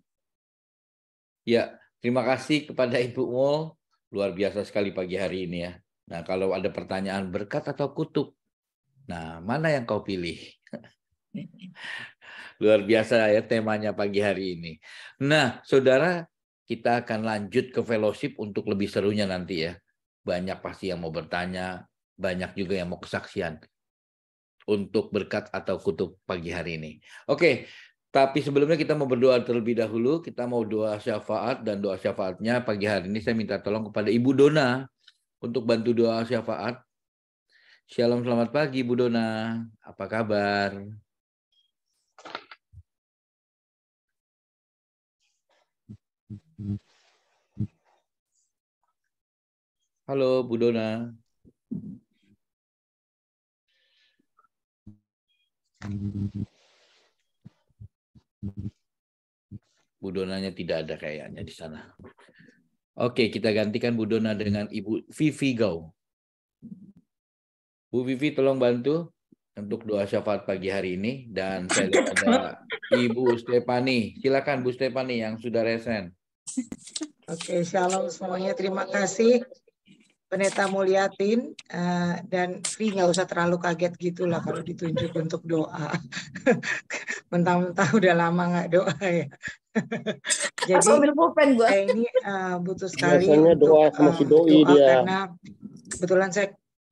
Ya, terima kasih kepada Ibu Mul. Luar biasa sekali pagi hari ini ya. Nah, kalau ada pertanyaan berkat atau kutuk, nah mana yang kau pilih? Luar biasa ya temanya pagi hari ini. Nah, saudara, kita akan lanjut ke fellowship untuk lebih serunya nanti ya. Banyak pasti yang mau bertanya, banyak juga yang mau kesaksian untuk berkat atau kutuk pagi hari ini. Oke, tapi sebelumnya kita mau berdoa terlebih dahulu. Kita mau doa syafaat, dan doa syafaatnya pagi hari ini saya minta tolong kepada Ibu Dona untuk bantu doa syafaat. Shalom, selamat pagi Bu Dona. Apa kabar? Halo Bu Dona. Bu Donanya tidak ada kayaknya di sana. Oke, kita gantikan Bu Dona dengan Ibu Vivi Gau. Bu Vivi tolong bantu untuk doa syafaat pagi hari ini. Dan saya lihat ada Ibu Stefani. Silakan Bu Stefani yang sudah resen. Oke, shalom semuanya. Terima kasih Pendeta Mulyatin, dan Fri nggak usah terlalu kaget gitulah kalau ditunjuk untuk doa. Mentang-mentang udah lama nggak doa ya. Jadi saya ini butuh sekali biasanya untuk doa sama si doi doa dia. karena kebetulan saya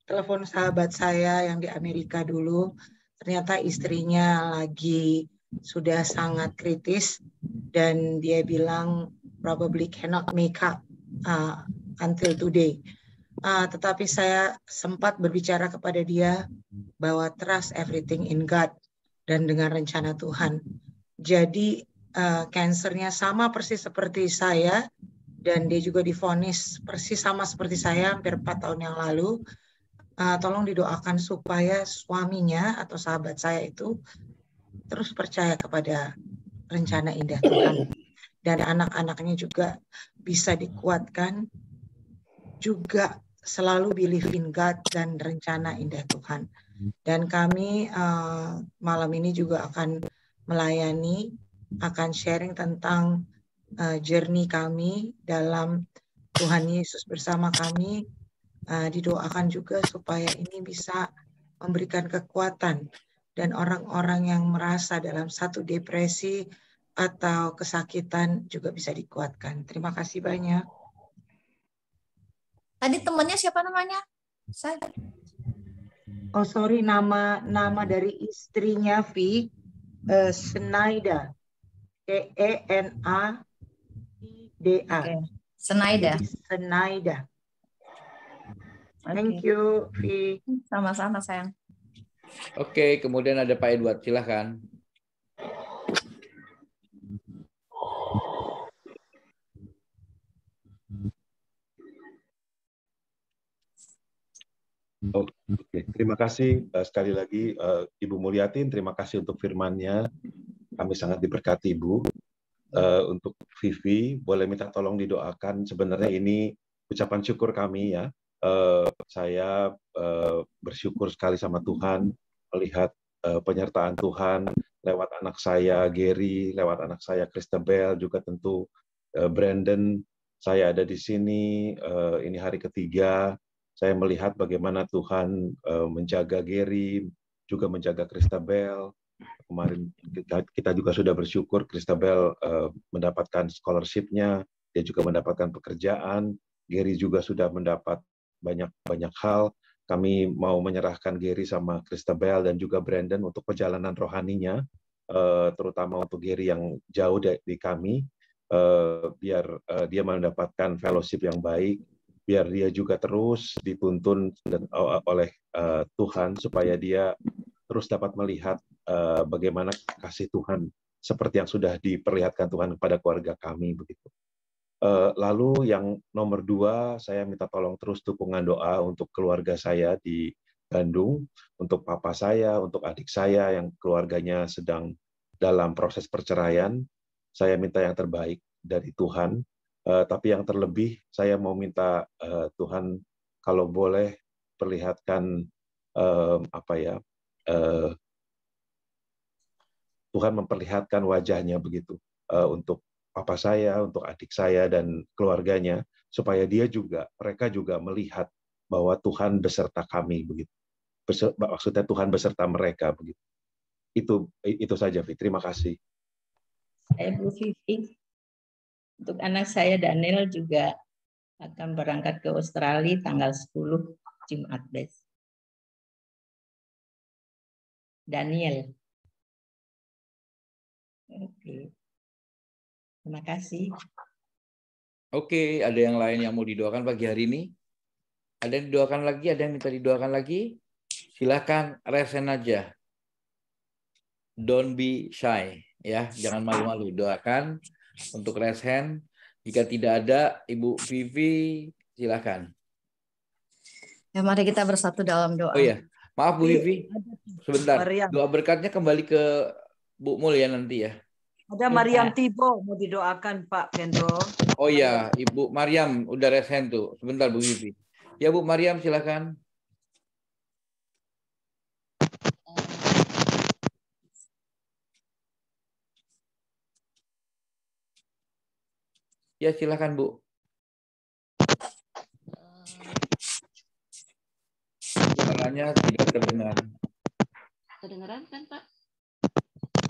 telepon sahabat saya yang di Amerika dulu. Ternyata istrinya lagi sudah sangat kritis dan dia bilang probably cannot make up until today. tetapi saya sempat berbicara kepada dia bahwa trust everything in God dan dengan rencana Tuhan. Jadi kansernya sama persis seperti saya, dan dia juga divonis persis sama seperti saya hampir 4 tahun yang lalu. Tolong didoakan supaya suaminya atau sahabat saya itu terus percaya kepada rencana indah Tuhan. Dan anak-anaknya juga bisa dikuatkan, juga selalu believe in God dan rencana indah Tuhan. Dan kami malam ini juga akan melayani, akan sharing tentang journey kami dalam Tuhan Yesus bersama kami. Didoakan juga supaya ini bisa memberikan kekuatan dan orang-orang yang merasa dalam satu depresi atau kesakitan juga bisa dikuatkan. Terima kasih banyak. Tadi temannya siapa namanya? Oh sorry, nama dari istrinya Vi, Senaida, Enaida. Okay. Senaida. Senaida. Thank you, Vi. Sama-sama sayang. Oke, kemudian ada Pak Edward, silahkan. Oke, terima kasih sekali lagi Ibu Mulyatin, terima kasih untuk firman-Nya. Kami sangat diberkati Ibu. Untuk Vivi, boleh minta tolong didoakan. Sebenarnya ini ucapan syukur kami ya. Saya bersyukur sekali sama Tuhan melihat penyertaan Tuhan lewat anak saya Gary, lewat anak saya Christabel, juga tentu Brandon. Saya ada di sini, ini hari ketiga. Saya melihat bagaimana Tuhan menjaga Gary, juga menjaga Christabel. Kemarin kita juga sudah bersyukur Christabel mendapatkan scholarship-nya, dia juga mendapatkan pekerjaan. Gary juga sudah mendapat banyak hal. Kami mau menyerahkan Gary sama Christabel dan juga Brandon untuk perjalanan rohaninya, terutama untuk Gary yang jauh di kami, biar dia mendapatkan fellowship yang baik, biar dia juga terus dituntun oleh Tuhan supaya dia terus dapat melihat bagaimana kasih Tuhan seperti yang sudah diperlihatkan Tuhan kepada keluarga kami begitu. Lalu yang nomor 2, saya minta tolong terus dukungan doa untuk keluarga saya di Bandung, untuk papa saya, untuk adik saya yang keluarganya sedang dalam proses perceraian. Saya minta yang terbaik dari Tuhan. Tapi yang terlebih, saya mau minta Tuhan kalau boleh perlihatkan Tuhan memperlihatkan wajahnya begitu untuk papa saya, untuk adik saya dan keluarganya, supaya mereka juga melihat bahwa Tuhan beserta kami begitu. Maksudnya Tuhan beserta mereka begitu. Itu saja, Fi. Terima kasih. Bu Vivi, untuk anak saya Daniel juga akan berangkat ke Australia tanggal 10 Jumat besok. Daniel. Oke. Terima kasih. Oke, ada yang lain yang mau didoakan pagi hari ini? Ada yang didoakan lagi? Ada yang minta didoakan lagi? Silakan resen aja. Don't be shy, ya. Jangan malu-malu. Doakan untuk raise hand. Jika tidak ada, Ibu Vivi, silakan. Ya, mari kita bersatu dalam doa. Oh iya, maaf Bu Vivi, sebentar. Doa berkatnya kembali ke Bu Mul ya nanti ya. Ada Mariam Tibo mau didoakan Pak Kendro. Oh iya, Ibu Mariam udah raise hand tuh. Sebentar Bu Vivi. Ya Bu Mariam silakan. Ya silakan Bu. Suaranya tidak terdengar. Kedengeran kan Pak?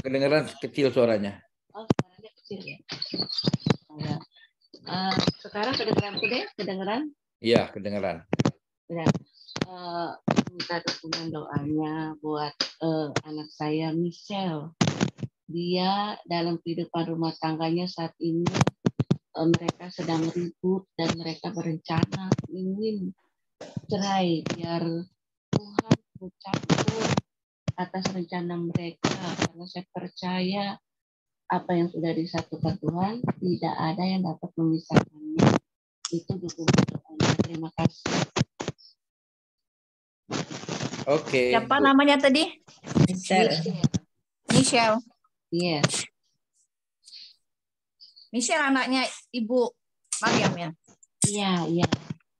Kedengeran kecil suaranya. Oh, suaranya kecil ya. Sekarang kedengeran deh? Kedengeran? Iya, kedengeran. Ya. Minta dukungan doanya buat anak saya Michelle. Dia dalam kehidupan rumah tangganya saat ini mereka sedang ribut dan mereka berencana ingin cerai, biar Tuhan bercampur atas rencana mereka, karena saya percaya apa yang sudah disatukan Tuhan tidak ada yang dapat memisahkannya. Itu dukungan doanya. Terima kasih. Oke. Siapa namanya tadi? Michelle. Michelle. Iya. Michelle anaknya Ibu Mariam ya? Iya.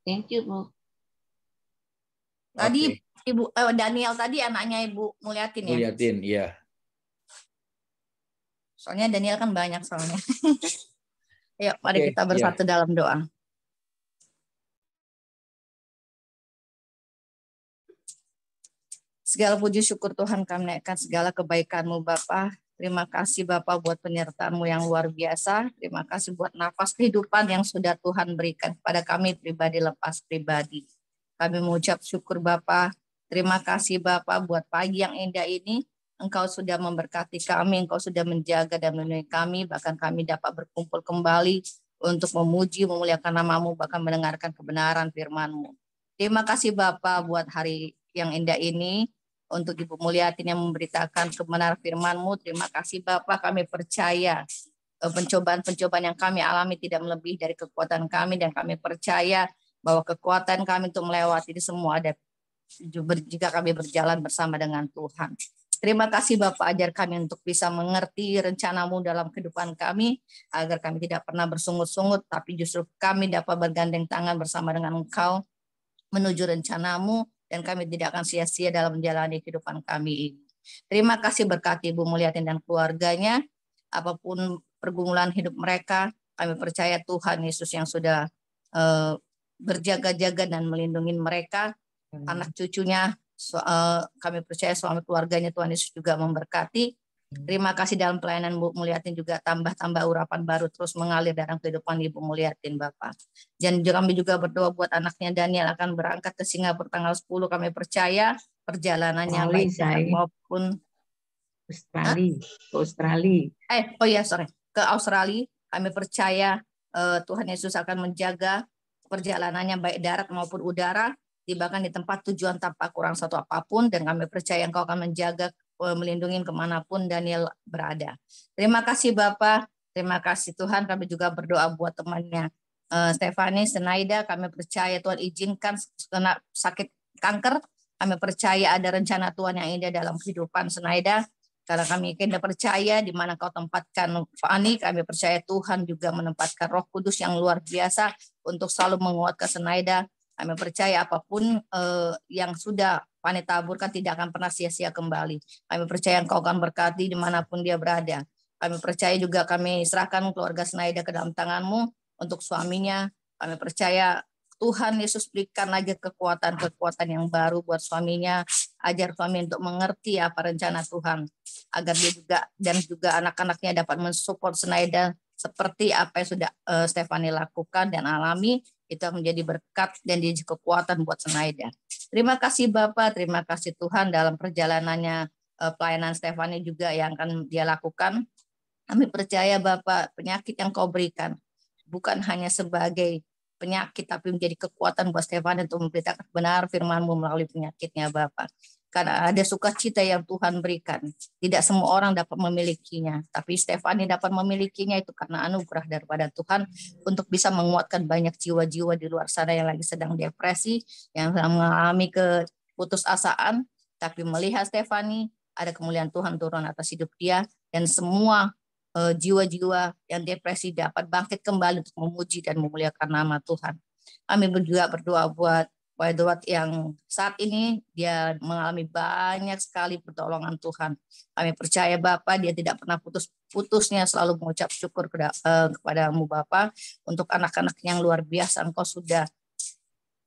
Thank you, Bu. Tadi Oke. Ibu Daniel tadi anaknya Ibu Mulyatin ya? Mulyatin, iya. Soalnya Daniel kan banyak soalnya. Yuk, mari Oke, kita bersatu dalam doa. Segala puji syukur Tuhan kami naikkan segala kebaikan-Mu Bapa. Terima kasih Bapak buat penyertaan-Mu yang luar biasa. Terima kasih buat nafas kehidupan yang sudah Tuhan berikan kepada kami pribadi lepas pribadi. Kami mengucap syukur Bapak. Terima kasih Bapak buat pagi yang indah ini. Engkau sudah memberkati kami, Engkau sudah menjaga dan melindungi kami, bahkan kami dapat berkumpul kembali untuk memuji, memuliakan nama-Mu, bahkan mendengarkan kebenaran firman-Mu. Terima kasih Bapak buat hari yang indah ini, untuk Ibu Mulyatin yang memberitakan kebenaran firman-Mu. Terima kasih Bapak, kami percaya pencobaan-pencobaan yang kami alami tidak melebihi dari kekuatan kami, dan kami percaya bahwa kekuatan kami untuk melewati ini semua ada jika kami berjalan bersama dengan Tuhan. Terima kasih Bapak, ajar kami untuk bisa mengerti rencana-Mu dalam kehidupan kami, agar kami tidak pernah bersungut-sungut, tapi justru kami dapat bergandeng tangan bersama dengan Engkau menuju rencana-Mu, dan kami tidak akan sia-sia dalam menjalani kehidupan kami ini. Terima kasih, berkati Ibu Mulyatin dan keluarganya, apapun pergumulan hidup mereka, kami percaya Tuhan Yesus yang sudah berjaga-jaga dan melindungi mereka, anak cucunya, kami percaya suami keluarganya Tuhan Yesus juga memberkati. Terima kasih dalam pelayanan Bu Mulyatin juga tambah-tambah urapan baru terus mengalir dalam kehidupan Ibu Mulyatin Bapak. Dan kami juga berdoa buat anaknya Daniel akan berangkat ke Singapura tanggal 10. Kami percaya perjalanannya baik maupun Australia. Ke Australia. Kami percaya Tuhan Yesus akan menjaga perjalanannya baik darat maupun udara, bahkan di tempat tujuan tanpa kurang satu apapun, dan kami percaya Engkau akan menjaga, melindungi kemanapun Daniel berada. Terima kasih Bapak, terima kasih Tuhan. Kami juga berdoa buat temannya Stefani Senaida. Kami percaya Tuhan izinkan kena sakit kanker. Kami percaya ada rencana Tuhan yang indah dalam kehidupan Senaida. Karena kami yakin dan percaya di mana Kau tempatkan Fani, kami percaya Tuhan juga menempatkan Roh Kudus yang luar biasa untuk selalu menguatkan Senaida. Kami percaya apapun yang sudah Fani taburkan tidak akan pernah sia-sia kembali. Kami percaya Engkau akan berkati dimanapun dia berada. Kami percaya juga kami serahkan keluarga Senaida ke dalam tangan-Mu untuk suaminya. Kami percaya Tuhan Yesus berikan lagi kekuatan-kekuatan yang baru buat suaminya. Ajar suami untuk mengerti apa rencana Tuhan, agar dia juga dan juga anak-anaknya dapat mensupport Senaida seperti apa yang sudah Stefani lakukan dan alami. Itu menjadi berkat dan jadi kekuatan buat Senaida. Terima kasih Bapak, terima kasih Tuhan dalam perjalanannya pelayanan Stefani juga yang akan dia lakukan. Kami percaya Bapak, penyakit yang Kau berikan bukan hanya sebagai penyakit, tapi menjadi kekuatan buat Stefani untuk memberitakan benar firman-Mu melalui penyakitnya Bapak. Karena ada sukacita yang Tuhan berikan. Tidak semua orang dapat memilikinya, tapi Stefani dapat memilikinya itu karena anugerah daripada Tuhan untuk bisa menguatkan banyak jiwa-jiwa di luar sana yang lagi sedang depresi, yang sedang mengalami keputusasaan, tapi melihat Stefani ada kemuliaan Tuhan turun atas hidup dia, dan semua jiwa-jiwa yang depresi dapat bangkit kembali untuk memuji dan memuliakan nama Tuhan. Kami juga berdoa buat Edward yang saat ini dia mengalami banyak sekali pertolongan Tuhan. Kami percaya Bapak, dia tidak pernah putus-putusnya selalu mengucap syukur kepadamu Bapak untuk anak-anak yang luar biasa. Engkau sudah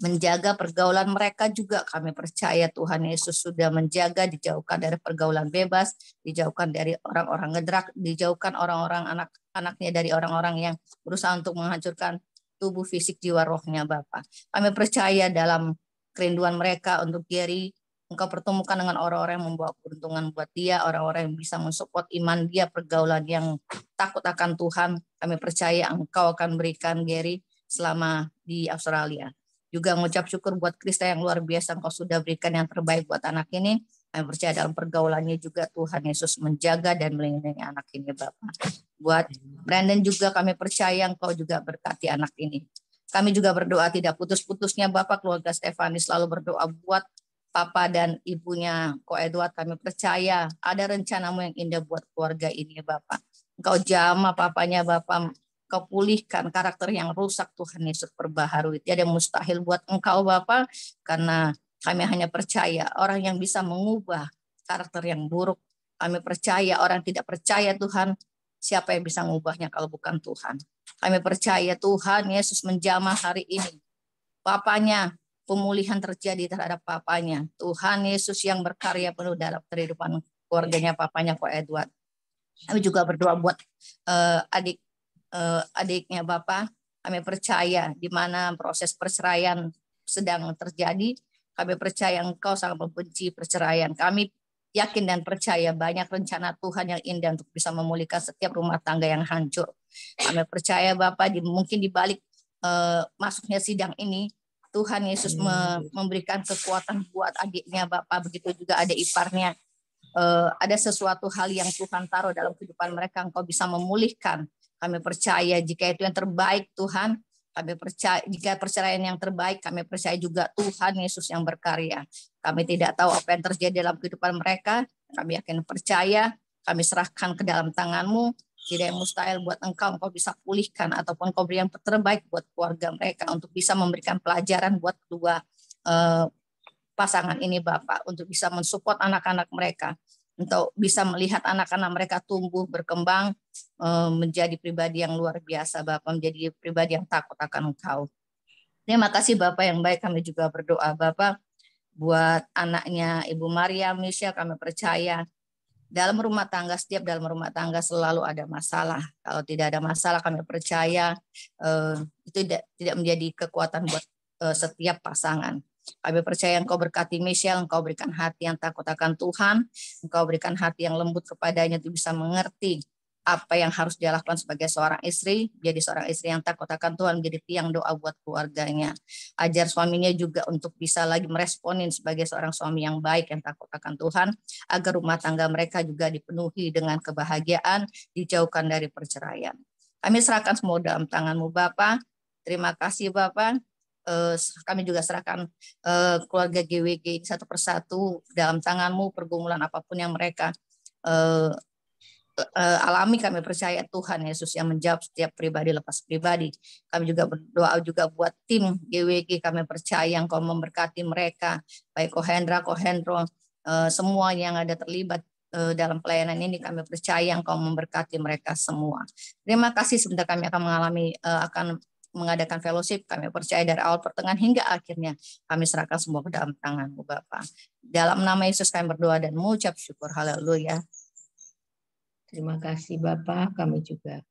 menjaga pergaulan mereka juga. Kami percaya Tuhan Yesus sudah menjaga, dijauhkan dari pergaulan bebas, dijauhkan dari orang-orang ngedrak, dijauhkan orang-orang anak-anaknya dari orang-orang yang berusaha untuk menghancurkan tubuh fisik jiwa rohnya Bapak. Kami percaya dalam kerinduan mereka untuk Gary, Engkau pertemukan dengan orang-orang yang membawa keuntungan buat dia, orang-orang yang bisa mensupport iman dia, pergaulan yang takut akan Tuhan. Kami percaya Engkau akan berikan Gary selama di Australia. Juga mengucap syukur buat Krista yang luar biasa, Engkau sudah berikan yang terbaik buat anak ini. Kami percaya dalam pergaulannya juga Tuhan Yesus menjaga dan melindungi anak ini Bapak. Buat Brandon juga kami percaya Engkau juga berkati anak ini. Kami juga berdoa tidak putus-putusnya Bapak, keluarga Stefani selalu berdoa buat Papa dan ibunya Ko Edward. Kami percaya ada rencanamu yang indah buat keluarga ini Bapak. Engkau jamah papanya Bapak, Engkau pulihkan karakter yang rusak Tuhan Yesus, perbaharui. Tiada mustahil buat Engkau Bapak, karena kami hanya percaya orang yang bisa mengubah karakter yang buruk. Kami percaya orang tidak percaya Tuhan, siapa yang bisa mengubahnya kalau bukan Tuhan. Kami percaya Tuhan Yesus menjamah hari ini. Papanya, pemulihan terjadi terhadap papanya. Tuhan Yesus yang berkarya penuh dalam kehidupan keluarganya papanya Ko Edward. Kami juga berdoa buat adiknya Bapak. Kami percaya di mana proses perceraian sedang terjadi. Kami percaya Engkau sangat membenci perceraian. Kami yakin dan percaya banyak rencana Tuhan yang indah untuk bisa memulihkan setiap rumah tangga yang hancur. Kami percaya Bapak, mungkin di balik masuknya sidang ini, Tuhan Yesus memberikan kekuatan buat adiknya Bapak, begitu juga ada iparnya. Ada sesuatu hal yang Tuhan taruh dalam kehidupan mereka, Engkau bisa memulihkan. Kami percaya jika itu yang terbaik Tuhan. Kami percaya jika perceraian yang terbaik, kami percaya juga Tuhan Yesus yang berkarya. Kami tidak tahu apa yang terjadi dalam kehidupan mereka. Kami yakin percaya, kami serahkan ke dalam tangan-Mu. Tidak yang mustahil buat Engkau bisa pulihkan ataupun Engkau beri yang terbaik buat keluarga mereka untuk bisa memberikan pelajaran buat kedua pasangan ini Bapak, untuk bisa mensupport anak-anak mereka, untuk bisa melihat anak-anak mereka tumbuh, berkembang, menjadi pribadi yang luar biasa Bapak, menjadi pribadi yang takut akan Engkau. Terima kasih Bapak yang baik. Kami juga berdoa Bapak buat anaknya Ibu Maria Misha. Kami percaya dalam rumah tangga, setiap dalam rumah tangga selalu ada masalah. Kalau tidak ada masalah, kami percaya itu tidak menjadi kekuatan buat setiap pasangan. Kami percaya Engkau berkati Michelle, Engkau berikan hati yang takut akan Tuhan, Engkau berikan hati yang lembut kepadanya untuk bisa mengerti apa yang harus dia lakukan sebagai seorang istri, jadi seorang istri yang takut akan Tuhan, menjadi tiang doa buat keluarganya. Ajar suaminya juga untuk bisa lagi meresponin sebagai seorang suami yang baik, yang takut akan Tuhan, agar rumah tangga mereka juga dipenuhi dengan kebahagiaan, dijauhkan dari perceraian. Kami serahkan semua dalam tangan-Mu Bapak. Terima kasih Bapak. Kami juga serahkan keluarga GWG satu persatu dalam tangan-Mu, pergumulan apapun yang mereka alami. Kami percaya Tuhan Yesus yang menjawab setiap pribadi lepas pribadi. Kami juga berdoa juga buat tim GWG. Kami percaya Engkau memberkati mereka, baik Kohendra, Kohendro, semua yang ada terlibat dalam pelayanan ini. Kami percaya Engkau memberkati mereka semua. Terima kasih. Sebentar kami akan akan mengadakan fellowship. Kami percaya dari awal, pertengahan hingga akhirnya kami serahkan semua ke dalam tangan-Mu Bapa. Dalam nama Yesus kami berdoa dan mengucap syukur. Haleluya. Terima kasih Bapak. Kami juga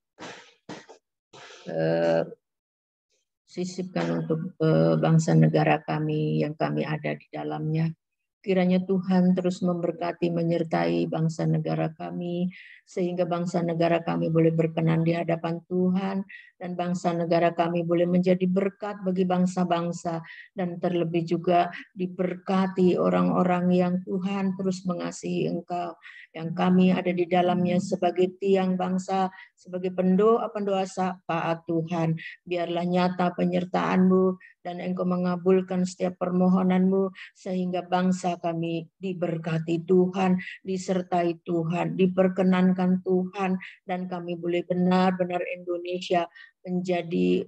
sisipkan untuk bangsa negara kami yang kami ada di dalamnya. Kiranya Tuhan terus memberkati, menyertai bangsa negara kami, sehingga bangsa negara kami boleh berkenan di hadapan Tuhan, dan bangsa negara kami boleh menjadi berkat bagi bangsa-bangsa, dan terlebih juga diberkati orang-orang yang Tuhan terus mengasihi Engkau, yang kami ada di dalamnya sebagai tiang bangsa, sebagai pendoa-pendoa syafaat Tuhan. Biarlah nyata penyertaan-Mu, dan Engkau mengabulkan setiap permohonan-Mu, sehingga bangsa kami diberkati Tuhan, disertai Tuhan, diperkenankan Tuhan, dan kami boleh benar-benar Indonesia menjadi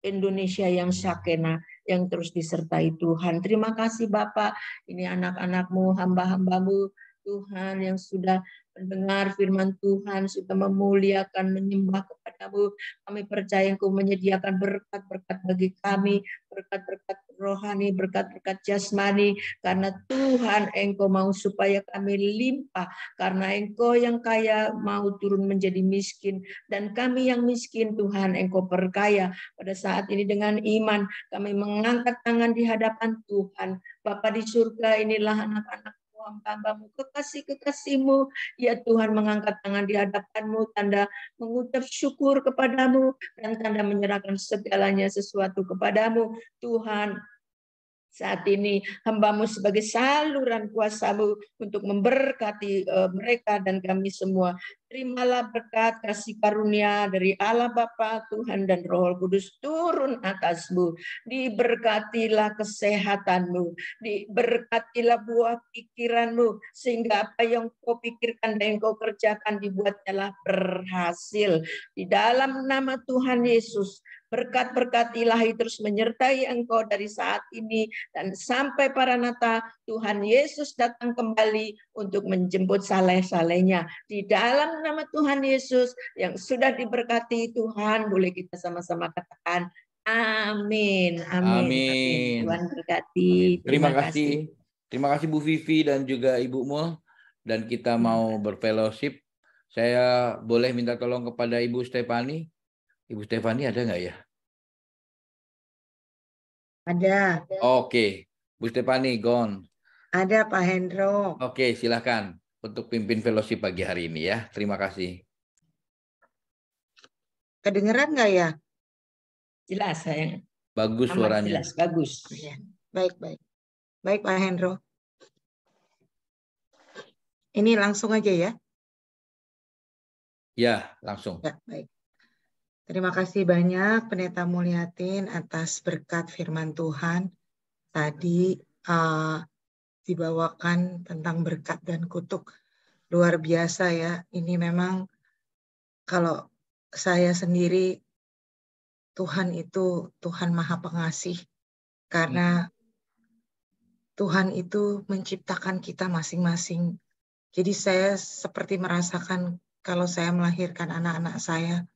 Indonesia yang sakena, yang terus disertai Tuhan. Terima kasih Bapak, ini anak-anak-Mu, hamba-hamba-Mu Tuhan yang sudah mendengar firman Tuhan, sudah memuliakan, menyembah kepada-Mu. Kami percaya Engkau menyediakan berkat-berkat bagi kami, berkat-berkat rohani, berkat-berkat jasmani, karena Tuhan Engkau mau supaya kami limpah, karena Engkau yang kaya mau turun menjadi miskin, dan kami yang miskin Tuhan Engkau perkaya. Pada saat ini dengan iman kami mengangkat tangan di hadapan Tuhan. Bapa di surga, inilah anak-anak hamba-hambamu, kekasih-kekasihmu. Ya Tuhan, mengangkat tangan di hadapanmu, tanda mengucap syukur kepadamu, dan tanda menyerahkan segalanya sesuatu kepadamu. Tuhan, saat ini hamba-Mu sebagai saluran kuasa-Mu untuk memberkati mereka dan kami semua. Terimalah berkat kasih karunia dari Allah Bapa, Tuhan dan Roh Kudus turun atas-Mu. Diberkatilah kesehatan-Mu, diberkatilah buah pikiran-Mu, sehingga apa yang Kau pikirkan dan yang Kau kerjakan dibuatnya berhasil. Di dalam nama Tuhan Yesus, berkat-berkat ilahi terus menyertai Engkau dari saat ini dan sampai Maranatha. Tuhan Yesus datang kembali untuk menjemput saleh-salehnya. Di dalam nama Tuhan Yesus yang sudah diberkati Tuhan, boleh kita sama-sama katakan amin. Amin. Amin. Tuhan berkati. Terima kasih. Terima kasih Bu Vivi dan juga Ibu Mul. Dan kita mau berfellowship. Saya boleh minta tolong kepada Ibu Stefani. Ibu Stefani ada nggak ya? Ada. Oke. Bu Stefani, gone. Ada Pak Hendro. Oke, silakan untuk pimpin fellowship pagi hari ini ya. Terima kasih. Kedengeran nggak ya? Jelas sayang. Bagus suaranya. Jelas, bagus. Baik, baik. Baik Pak Hendro. Ini langsung aja ya? Ya, langsung. Ya, baik. Terima kasih banyak Pendeta Mulyatin atas berkat firman Tuhan. Tadi dibawakan tentang berkat dan kutuk. Luar biasa ya. Ini memang kalau saya sendiri, Tuhan itu Tuhan Maha Pengasih. Karena Tuhan itu menciptakan kita masing-masing. Jadi saya seperti merasakan kalau saya melahirkan anak-anak saya,